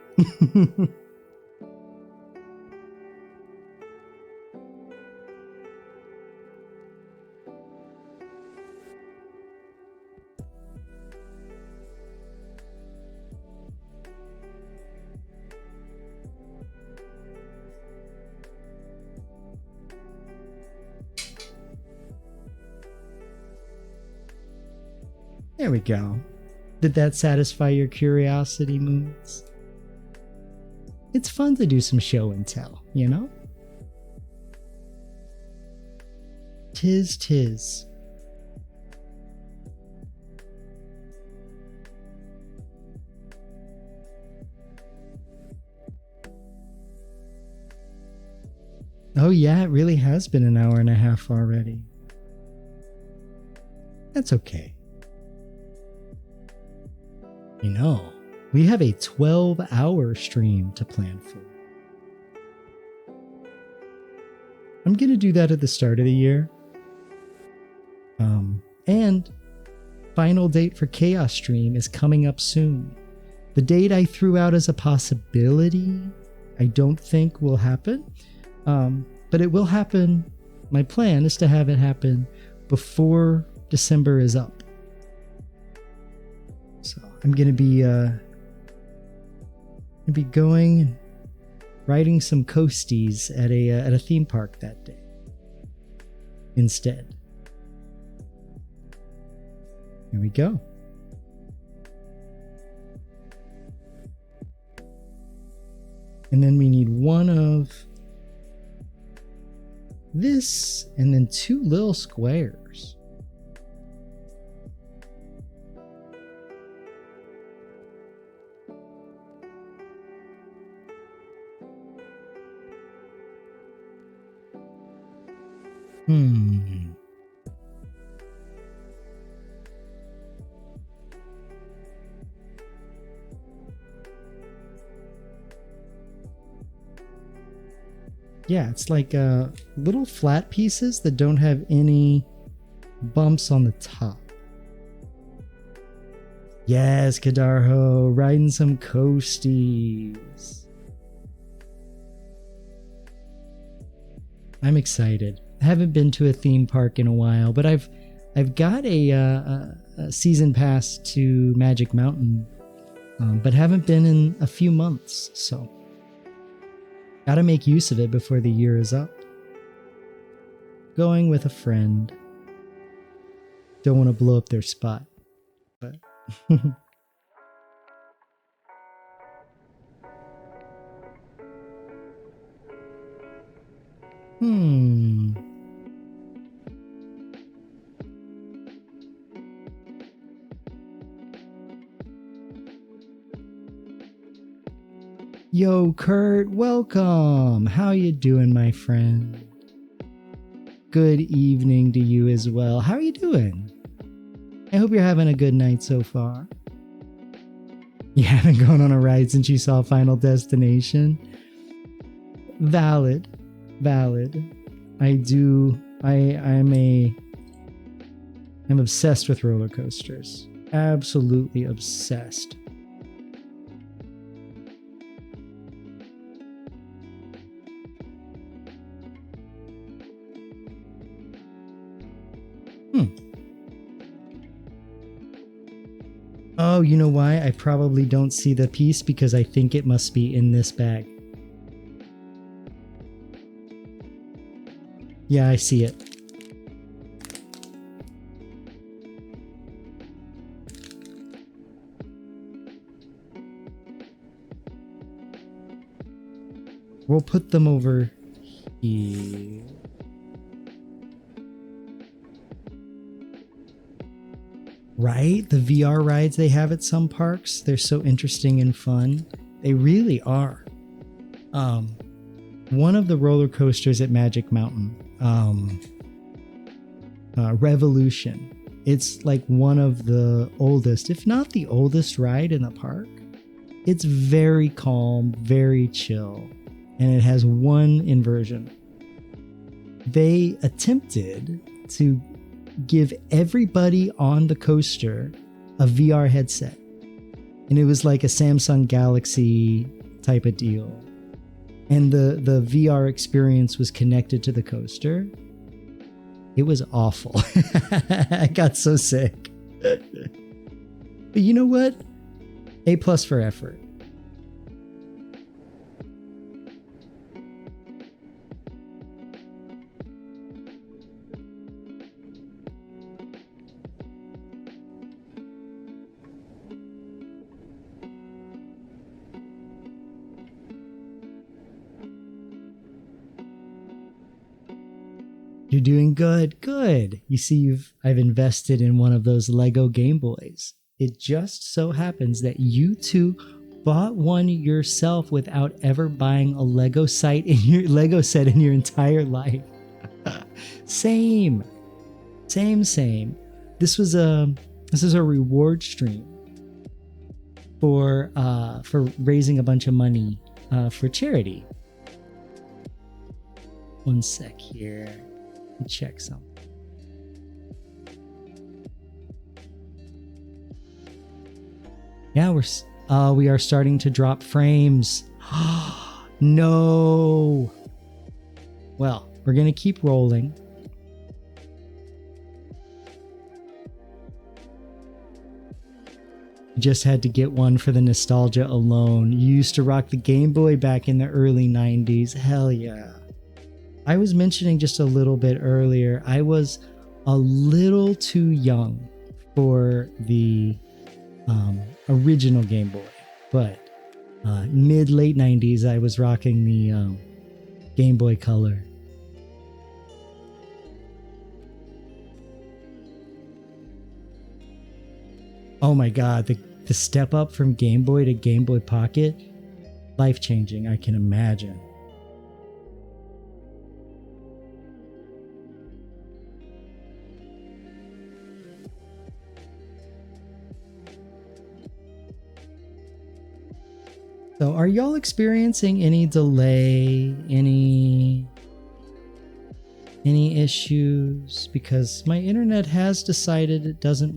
There we go. Did that satisfy your curiosity, Moons? It's fun to do some show and tell, you know? Tis. Oh yeah, it really has been an hour and a half already. That's okay. You know, we have a 12-hour stream to plan for. I'm going to do that at the start of the year. And final date for Chaos Stream is coming up soon. The date I threw out as a possibility, I don't think will happen. But it will happen. My plan is to have it happen before December is up. So I'm gonna be going and riding some coasties at a theme park that day instead. Here we go. And then we need one of this and then 2 little squares. Yeah, it's like little flat pieces that don't have any bumps on the top. Yes, Kadarho, riding some coasties. I'm excited. I haven't been to a theme park in a while, but I've got a season pass to Magic Mountain, but haven't been in a few months, so gotta make use of it before the year is up. Going with a friend. Don't want to blow up their spot. But Yo, Kurt, welcome. How you doing, my friend? Good evening to you as well. How are you doing? I hope you're having a good night so far. You haven't gone on a ride since you saw Final Destination? Valid. I'm obsessed with roller coasters. Absolutely obsessed. Oh, you know why? I probably don't see the piece because I think it must be in this bag. Yeah, I see it. We'll put them over here. Right? The VR rides they have at some parks, they're so interesting and fun. They really are. One of the roller coasters at Magic Mountain, Revolution, it's like one of the oldest, if not the oldest ride in the park. It's very calm, very chill, and it has one inversion. They attempted to give everybody on the coaster a VR headset. And it was like a Samsung Galaxy type of deal. And the VR experience was connected to the coaster. It was awful. I got so sick. But you know what? A+ for effort. You're doing good. Good. You see, I've invested in one of those Lego Gameboys. It just so happens that you two bought one yourself without ever buying a Lego set in your entire life. Same. This is a reward stream for raising a bunch of money for charity. One sec here. Check something. Yeah, we are starting to drop frames. No. Well, we're gonna keep rolling. Just had to get one for the nostalgia alone. You used to rock the Game Boy back in the early 90s. Hell yeah. I was mentioning just a little bit earlier, I was a little too young for the original Game Boy, but mid-late 90s, I was rocking the Game Boy Color. Oh my god, the step up from Game Boy to Game Boy Pocket, life-changing, I can imagine. So are y'all experiencing any delay, any issues? Because my internet has decided it doesn't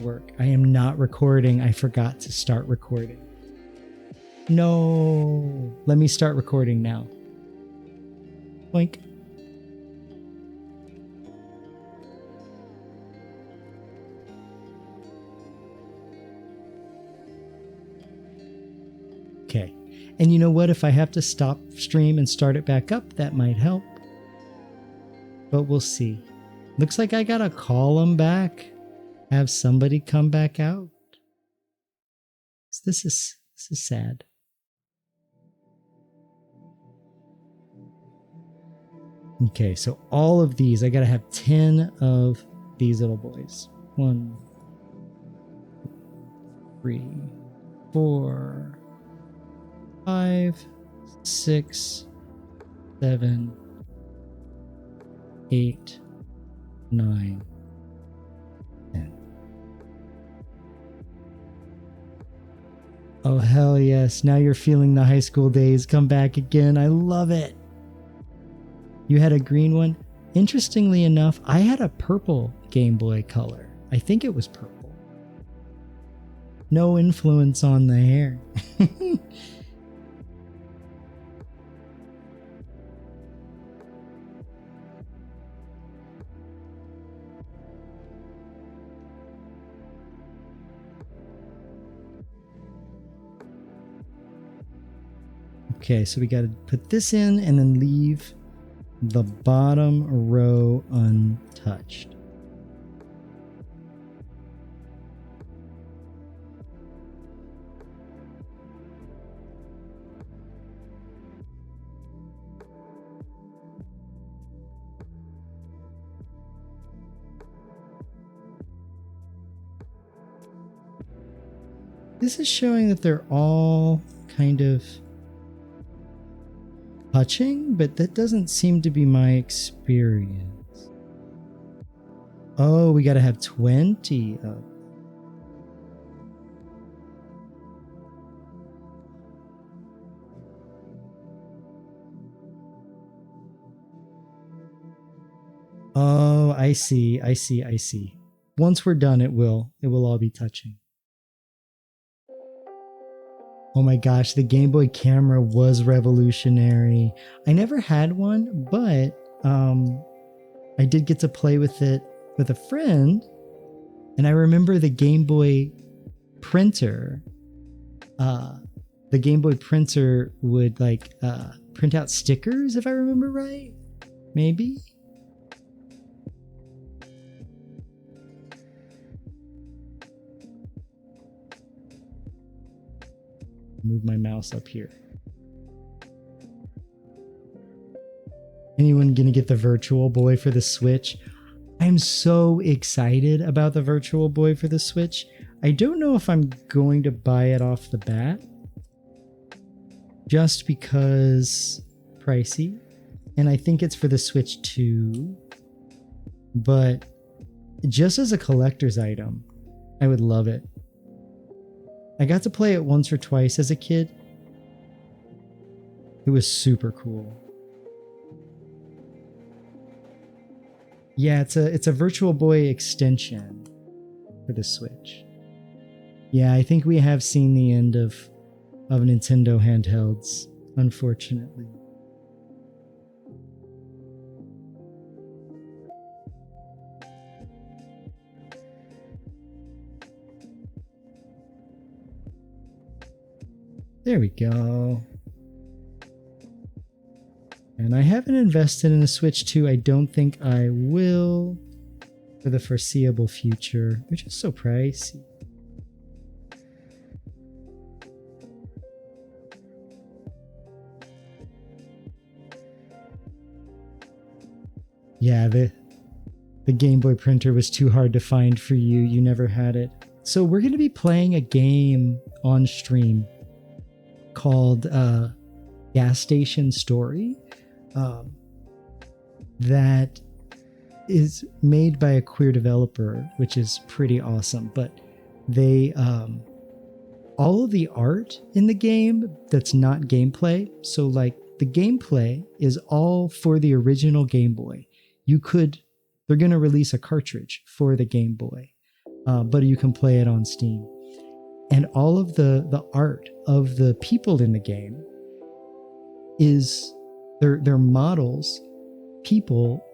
work. I am not recording. I forgot to start recording. No. Let me start recording now. Boink. Okay. And you know what? If I have to stop stream and start it back up, that might help. But we'll see. Looks like I gotta call them back. Have somebody come back out. This is sad. Okay, so all of these, I gotta have 10 of these little boys. 1, 3, 4, 5, 6, 7, 8, 9, 10. Oh, hell yes. Now you're feeling the high school days come back again. I love it. You had a green one. Interestingly enough, I had a purple Game Boy Color. I think it was purple. No influence on the hair. Okay, so we got to put this in and then leave the bottom row untouched. This is showing that they're all kind of touching, but that doesn't seem to be my experience. Oh, we got to have 20 of. Oh, I see. Once we're done, it will all be touching. Oh my gosh, the Game Boy camera was revolutionary. I never had one, but I did get to play with it with a friend. And I remember the Game Boy printer. The Game Boy printer would print out stickers, if I remember right. Maybe. Move my mouse up here. Anyone gonna get the Virtual Boy for the Switch? I'm so excited about the Virtual Boy for the Switch. I don't know if I'm going to buy it off the bat, just because pricey, and I think it's for the Switch too. But just as a collector's item, I would love it. I got to play it once or twice as a kid. It was super cool. Yeah, it's a Virtual Boy extension for the Switch. Yeah, I think we have seen the end of Nintendo handhelds, unfortunately. There we go. And I haven't invested in a Switch 2. I don't think I will for the foreseeable future. They're just so pricey. Yeah, the Game Boy printer was too hard to find for you. You never had it. So we're going to be playing a game on stream called Gas Station Story that is made by a queer developer, which is pretty awesome. But they all of the art in the game that's not gameplay, so like the gameplay is all for the original Game Boy. They're going to release a cartridge for the Game Boy, but you can play it on Steam. And all of the art of the people in the game is they're models, people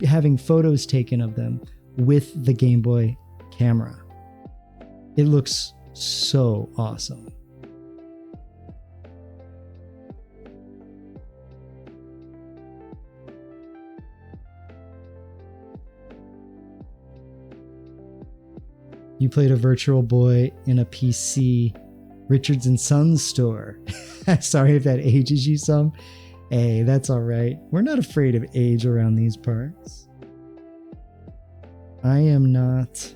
having photos taken of them with the Game Boy camera. It looks so awesome. You played a Virtual Boy in a PC Richards and Sons store. Sorry if that ages you some. Hey, that's all right. We're not afraid of age around these parts. I am not.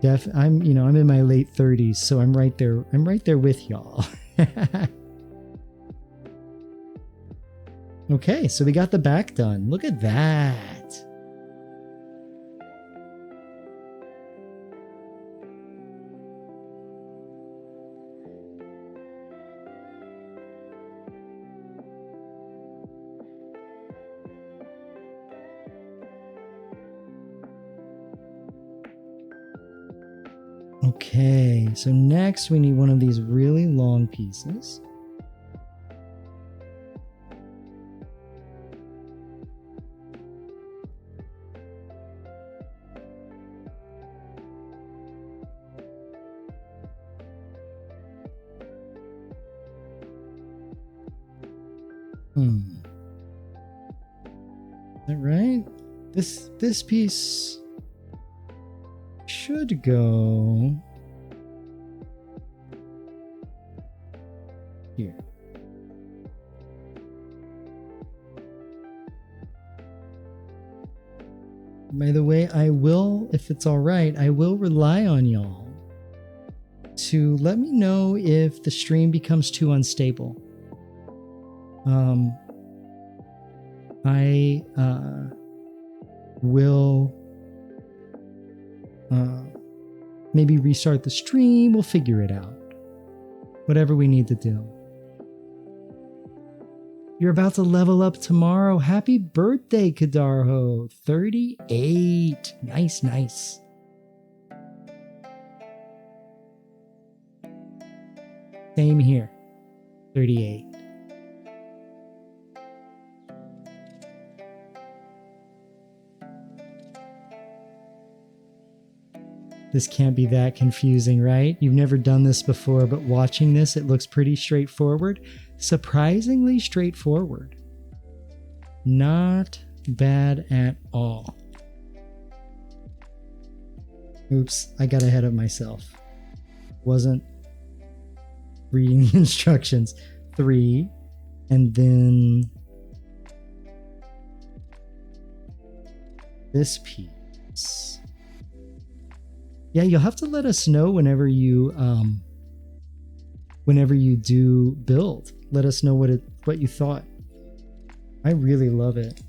I'm in my late 30s, so I'm right there. I'm right there with y'all. Okay, so we got the back done. Look at that. Okay, so next we need one of these really long pieces. Is that right? This piece should go here. By the way, I will, if it's all right, I will rely on y'all to let me know if the stream becomes too unstable. I will maybe restart the stream. We'll figure it out. Whatever we need to do. You're about to level up tomorrow. Happy birthday, Kadarho. 38. Nice, nice. Same here. 38. This can't be that confusing, right? You've never done this before, but watching this, it looks pretty straightforward. Surprisingly straightforward. Not bad at all. Oops, I got ahead of myself. Wasn't reading the instructions. 3, and then this piece. Yeah, you'll have to let us know whenever you do build. Let us know what you thought. I really love it.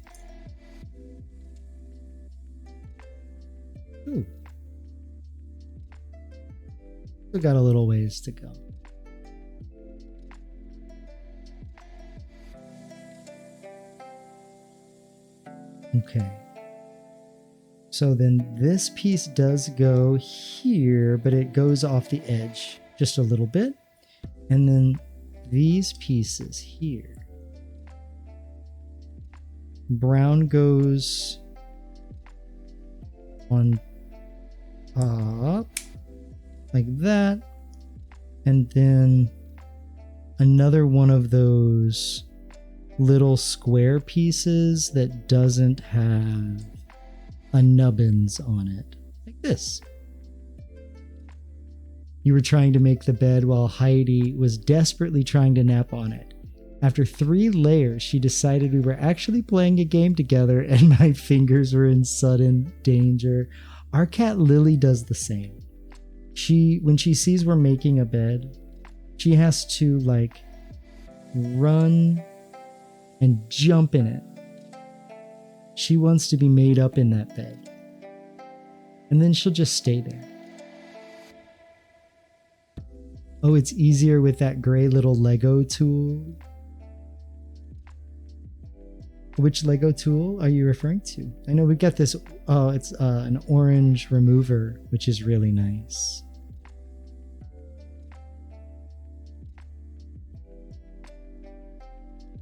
Ooh. Still got a little ways to go. Okay. So then this piece does go here, but it goes off the edge just a little bit. And then these pieces here. Brown goes on top like that. And then another one of those little square pieces that doesn't have a nubbins on it, like this. You were trying to make the bed while Heidi was desperately trying to nap on it. After 3 layers, she decided we were actually playing a game together and my fingers were in sudden danger. Our cat Lily does the same. When she sees we're making a bed, she has to like run and jump in it. She wants to be made up in that bed. And then she'll just stay there. Oh, it's easier with that gray little Lego tool. Which Lego tool are you referring to? I know we got this. Oh, it's an orange remover, which is really nice.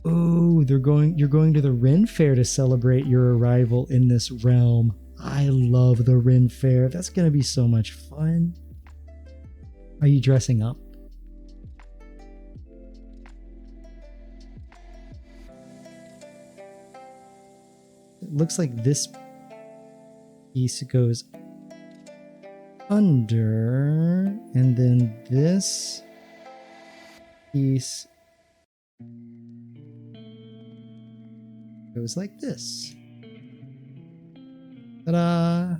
Oh, you're going to the Ren Fair to celebrate your arrival in this realm. I love the Ren Fair. That's going to be so much fun. Are you dressing up? It looks like this piece goes under, and then this piece goes like this. Ta-da!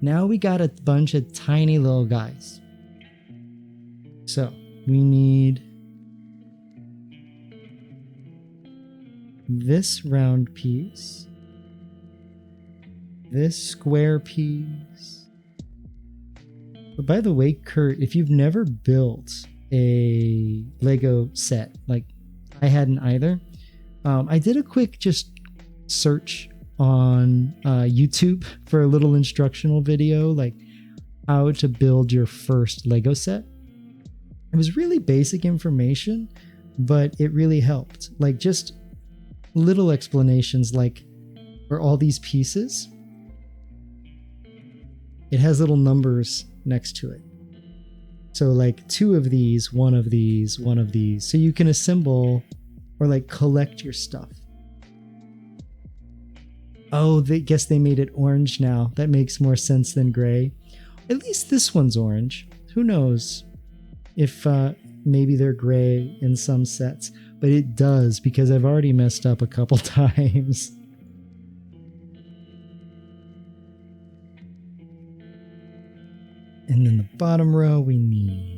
Now we got a bunch of tiny little guys. So we need this round piece, this square piece. But by the way, Kurt, if you've never built a Lego set, like I hadn't either, I did a quick just search on YouTube for a little instructional video, like how to build your first Lego set. It was really basic information, but it really helped. Like just little explanations, like for all these pieces, it has little numbers next to it. So like 2 of these, 1 of these, 1 of these. So you can assemble or like collect your stuff. Oh, they guess they made it orange now. That makes more sense than gray. At least this one's orange. Who knows if maybe they're gray in some sets. But it does, because I've already messed up a couple times. And then the bottom row we need.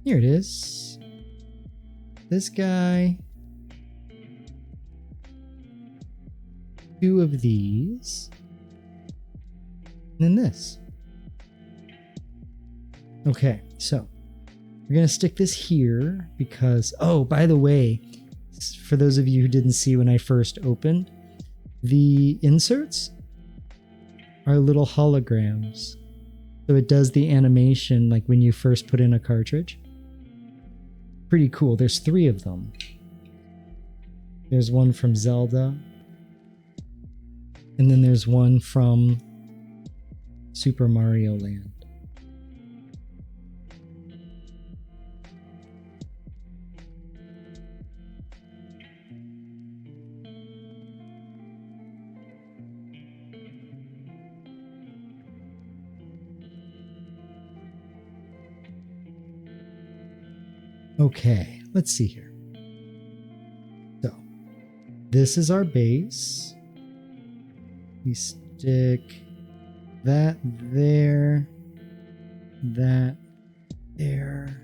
Here it is. This guy. 2 of these. And then this. Okay, so we're going to stick this here because, oh, by the way, for those of you who didn't see when I first opened, the inserts are little holograms. So it does the animation like when you first put in a cartridge. Pretty cool. There's 3 of them. There's one from Zelda. And then there's one from Super Mario Land. Okay, let's see here. So, this is our base. We stick that there, that there.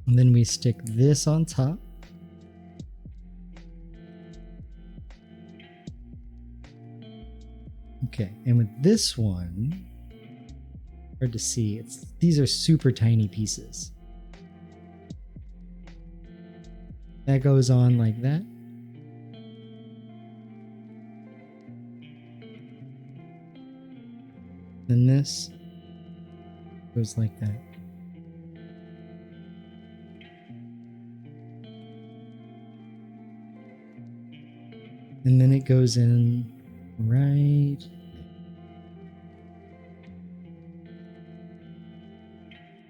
And then we stick this on top. Okay, and with this one, hard to see. These are super tiny pieces. That goes on like that. Then this goes like that. And then it goes in right.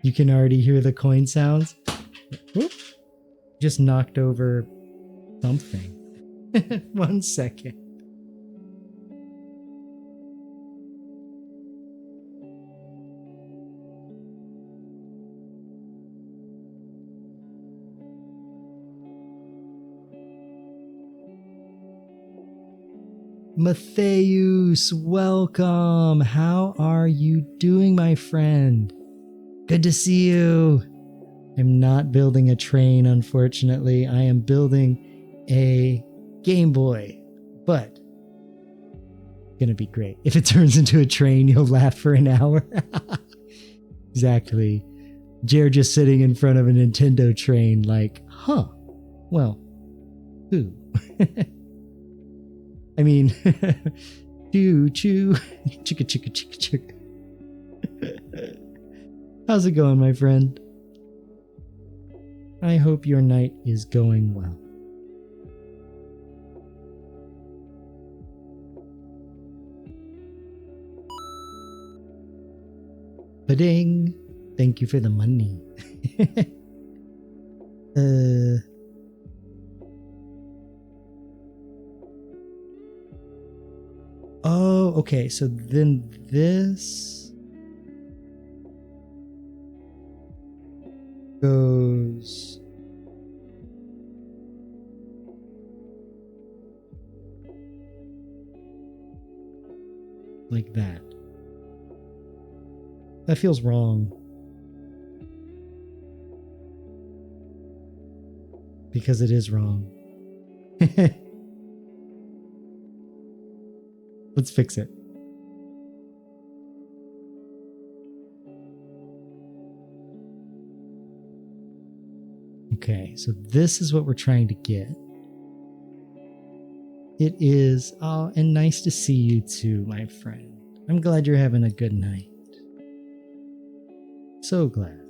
You can already hear the coin sounds. Whoop. Just knocked over something. 1 second. Matheus, welcome. How are you doing, my friend? Good to see you. I'm not building a train, unfortunately. I am building a Gameboy, but it's gonna be great. If it turns into a train, you'll laugh for an hour. Exactly. Jared just sitting in front of a Nintendo train like, huh, well, who? I mean, choo choo, chicka chicka chicka chicka. How's it going, my friend? I hope your night is going well. Ba-ding. Thank you for the money. Oh, okay. So then this goes like that. That feels wrong. Because it is wrong. Let's fix it. Okay, so this is what we're trying to get. It is, oh, and nice to see you too, my friend. I'm glad you're having a good night. So glad.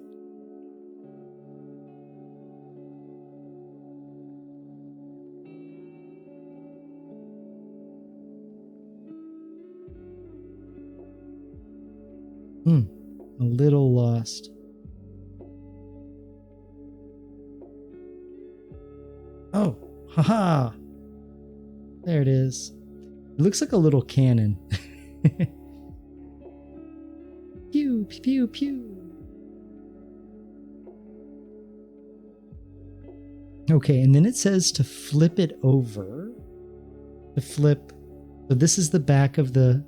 A little lost. Oh, haha. There it is. It looks like a little cannon. Pew, pew, pew. Okay, and then it says to flip it over. To flip. So this is the back of the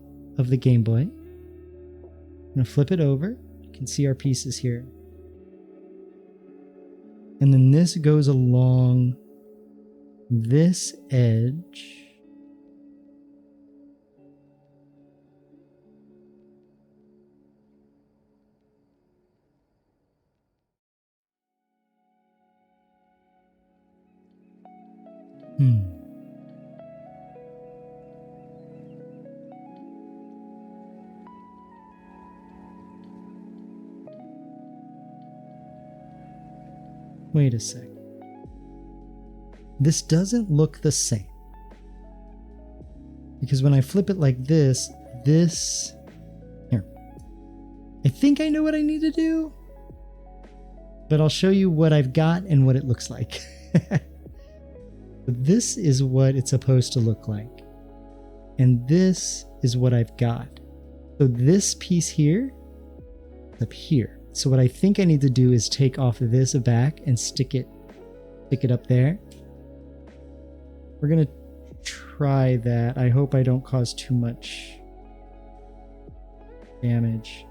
Game Boy. I'm gonna flip it over. You can see our pieces here. And then this goes along this edge. Wait a sec. This doesn't look the same. Because when I flip it like this, here. I think I know what I need to do. But I'll show you what I've got and what it looks like. This is what it's supposed to look like. And this is what I've got. So this piece here, up here. So what I think I need to do is take off this back and stick it up there. We're gonna try that. I hope I don't cause too much damage.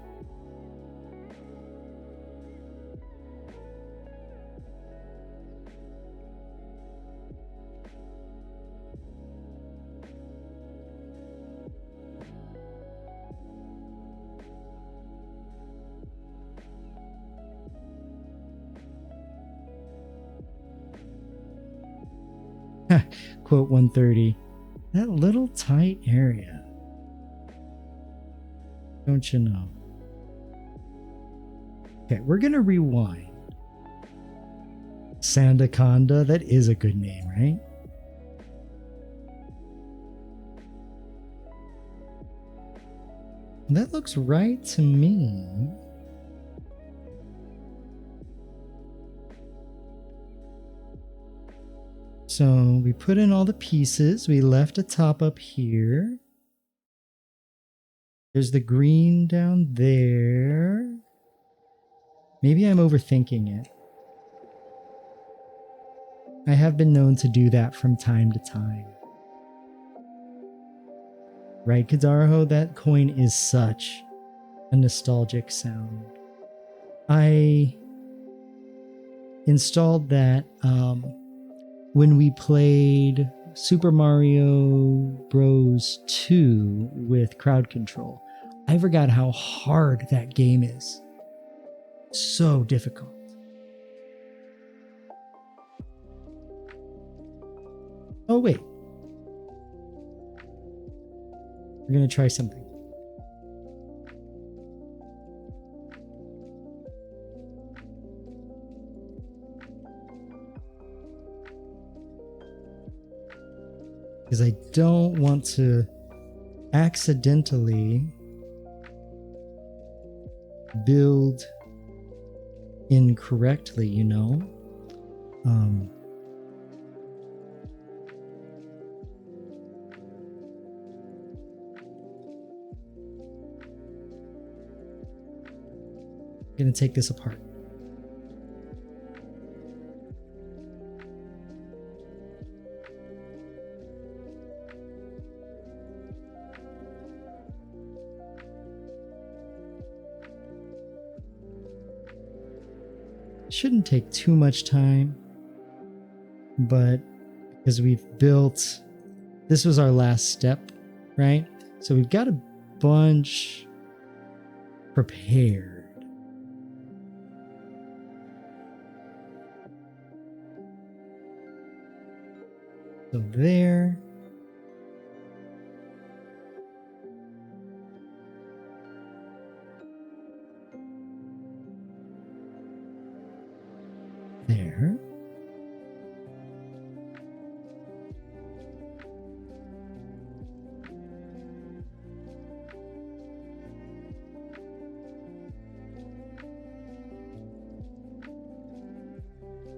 Quote 130. That little tight area. Don't you know? Okay, we're gonna rewind. Sandaconda, that is a good name, right? That looks right to me. So we put in all the pieces. We left a top up here. There's the green down there. Maybe I'm overthinking it. I have been known to do that from time to time. Right, Kidaraho? That coin is such a nostalgic sound. I installed that when we played Super Mario Bros. 2 with crowd control. I forgot how hard that game is. So difficult. Oh, wait. We're going to try something. Because I don't want to accidentally build incorrectly, you know? I'm gonna take this apart. Shouldn't take too much time, but because we've built, this was our last step, right? So we've got a bunch prepared. So there. There.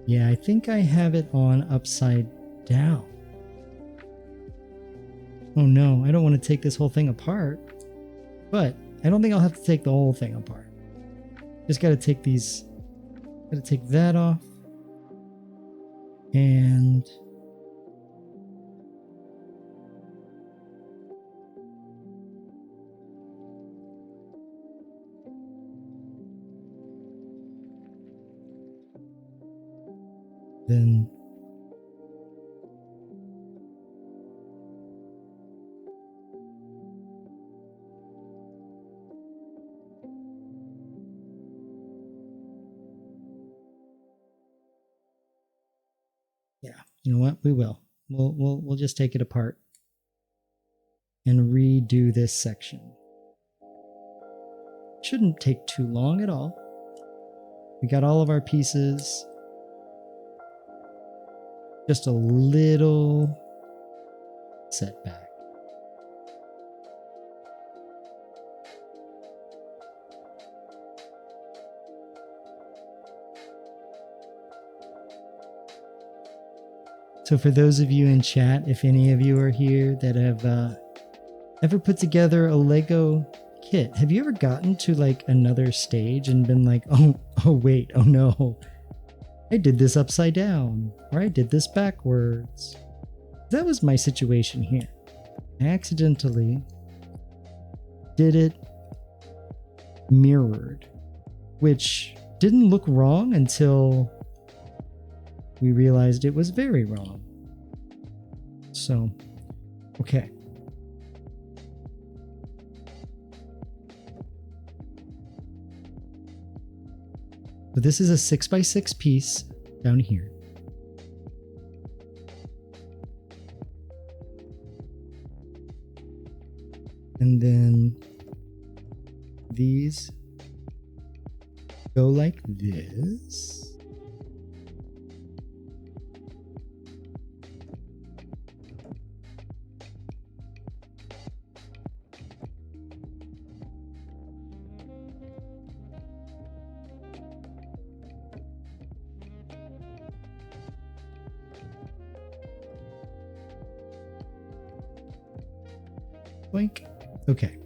Yeah, I think I have it on upside down. Oh no, I don't want to take this whole thing apart. But I don't think I'll have to take the whole thing apart. Just gotta take these, gotta take that off. And then yeah, you know what? We will. We'll just take it apart and redo this section. Shouldn't take too long at all. We got all of our pieces. Just a little setback. So for those of you in chat, if any of you are here that have ever put together a Lego kit, have you ever gotten to like another stage and been like, oh wait, oh no, I did this upside down, or I did this backwards? That was my situation here. I accidentally did it mirrored, which didn't look wrong until we realized it was very wrong. So, okay. So this is a 6x6 piece down here. And then these go like this. Like, okay.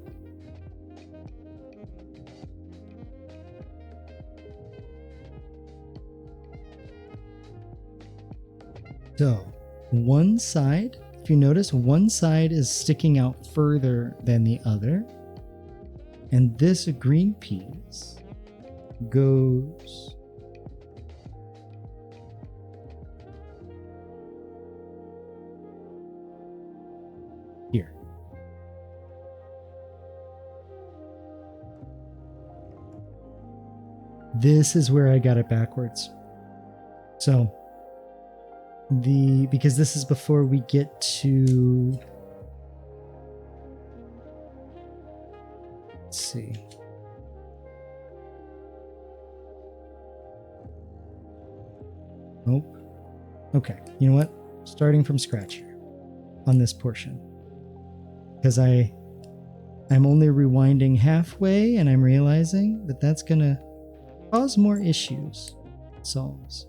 So, one side, if you notice, one side is sticking out further than the other. And this green piece goes here. This is where I got it backwards. So, because this is before we get to, let's see. Nope. Okay, you know what? Starting from scratch here on this portion. Because I I'm only rewinding halfway, and I'm realizing that that's gonna cause more issues. Solves.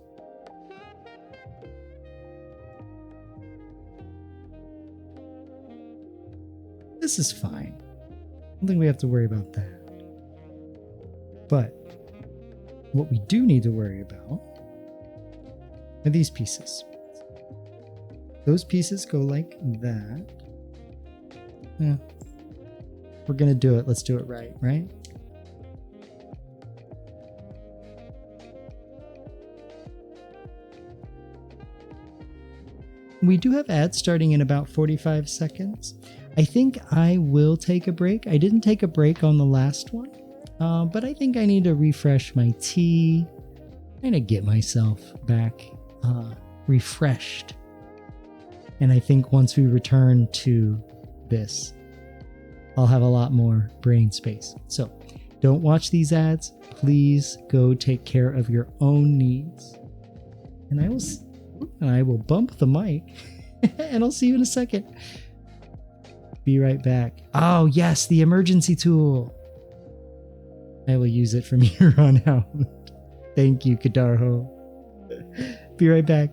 This is fine. I don't think we have to worry about that. But what we do need to worry about are these pieces. Those pieces go like that. Yeah. We're gonna do it. Let's do it right, right? We do have ads starting in about 45 seconds. I think I will take a break. I didn't take a break on the last one, but I think I need to refresh my tea, kind of get myself back refreshed. And I think once we return to this, I'll have a lot more brain space. So don't watch these ads. Please go take care of your own needs. And I will bump the mic and I'll see you in a second. Be right back. Oh, yes, the emergency tool. I will use it from here on out. Thank you, Kadarho. Be right back.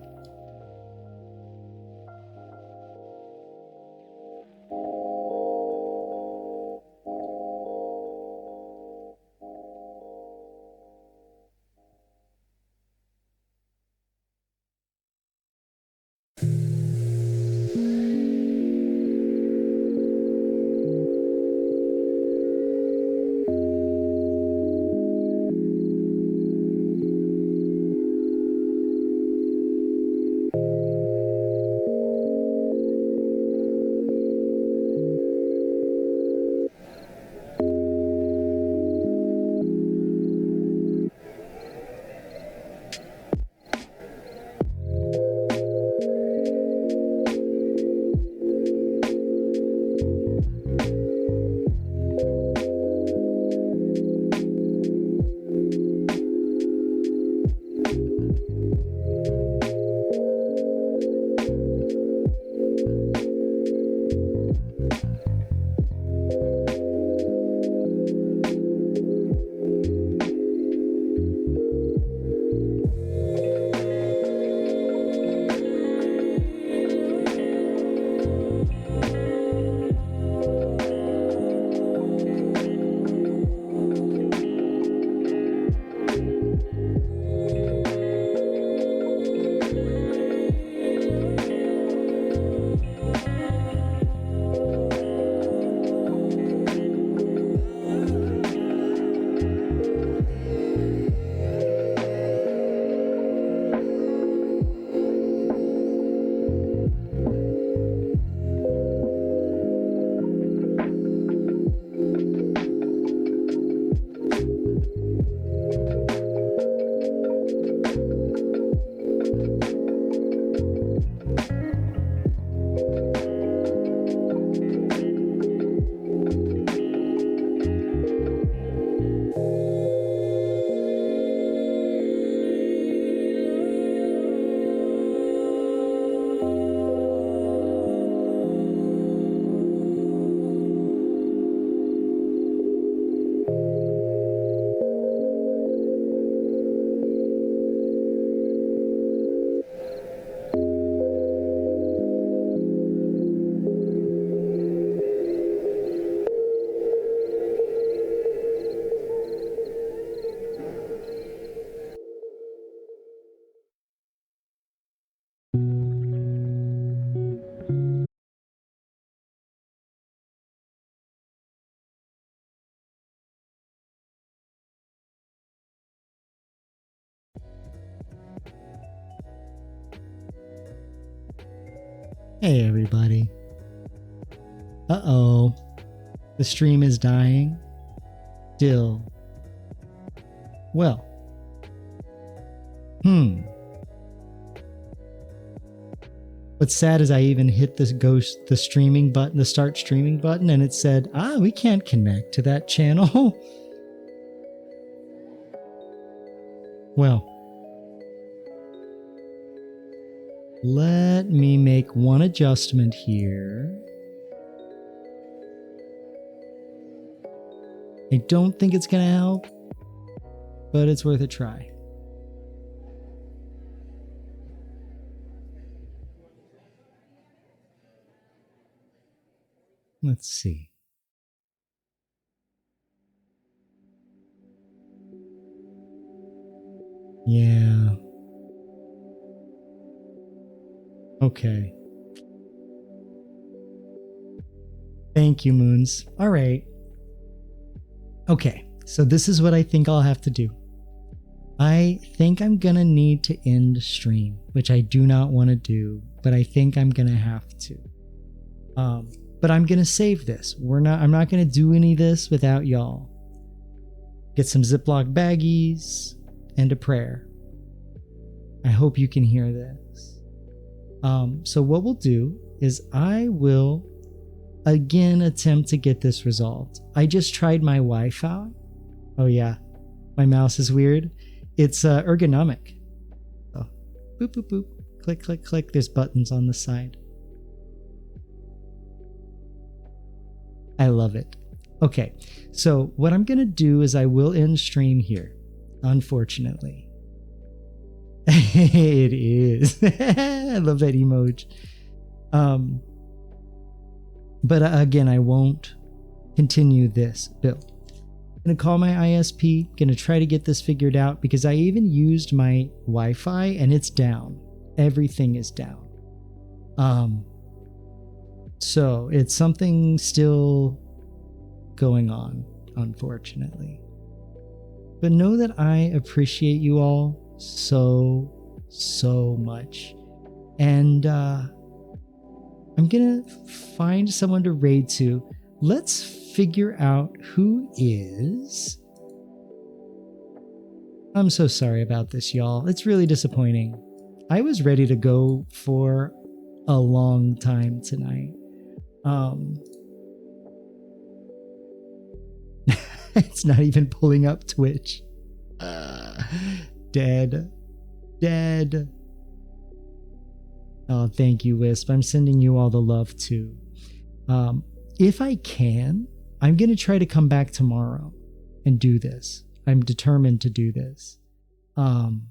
Hey everybody. Uh-oh. The stream is dying. Still. Well. What's sad is I even hit the streaming button, the start streaming button, and it said, we can't connect to that channel. Well. Let me make one adjustment here. I don't think it's gonna help, but it's worth a try. Let's see. Yeah. Okay. Thank you, Moons. All right. Okay, so this is what I think I'll have to do. I think I'm gonna need to end stream, which I do not want to do, but I think I'm gonna have to. But I'm gonna save this. I'm not gonna do any of this without y'all. Get some Ziploc baggies and a prayer. I hope you can hear this. So what we'll do is I will again attempt to get this resolved. I just tried my Wi-Fi. Oh yeah, my mouse is weird. It's ergonomic. So boop, boop, boop, click, click, click. There's buttons on the side. I love it. Okay, so what I'm gonna do is I will end stream here, unfortunately. It is. I love that emoji. But again, I won't continue this build. I'm gonna call my ISP, gonna try to get this figured out because I even used my Wi-Fi and it's down. Everything is down. So it's something still going on, unfortunately. But know that I appreciate you all so much. And I'm gonna find someone to raid to. Let's figure out who is. I'm so sorry about this, y'all. It's really disappointing. I was ready to go for a long time tonight. It's not even pulling up Twitch. Dead. Oh, thank you, Wisp. I'm sending you all the love too. If I can, I'm going to try to come back tomorrow and do this. I'm determined to do this. I'm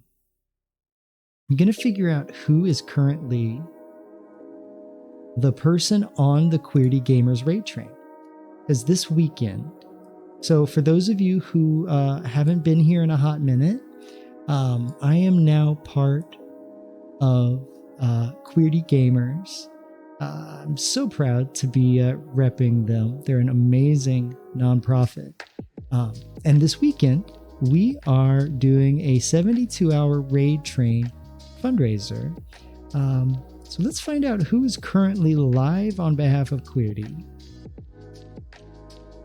going to figure out who is currently the person on the Queerty Gamers raid train. Because this weekend, so for those of you who haven't been here in a hot minute, I am now part of Queerty Gamers. I'm so proud to be repping them. They're an amazing nonprofit. And this weekend, we are doing a 72-hour raid train fundraiser. So let's find out who is currently live on behalf of Queerty.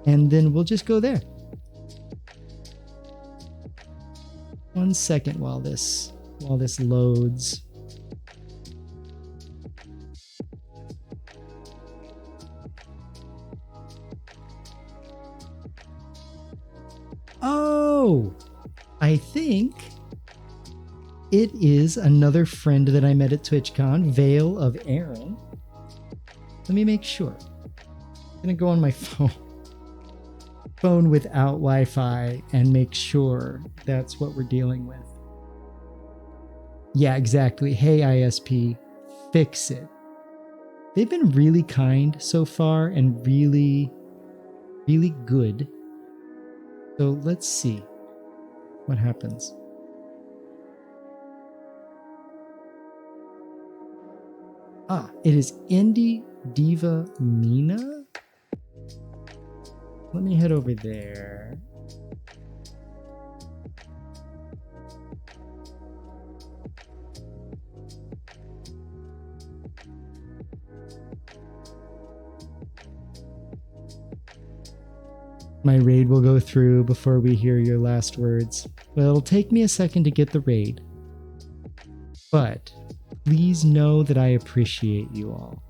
And then we'll just go there. 1 second while this loads. Oh, I think it is another friend that I met at TwitchCon, Veil of Aaron. Let me make sure. I'm gonna go on my phone without Wi-Fi and make sure that's what we're dealing with. Yeah, exactly. Hey, ISP, fix it. They've been really kind so far and really good. So let's see what happens. It is Indie Diva Mina. Let me head over there. My raid will go through before we hear your last words. Well, it'll take me a second to get the raid. But please know that I appreciate you all.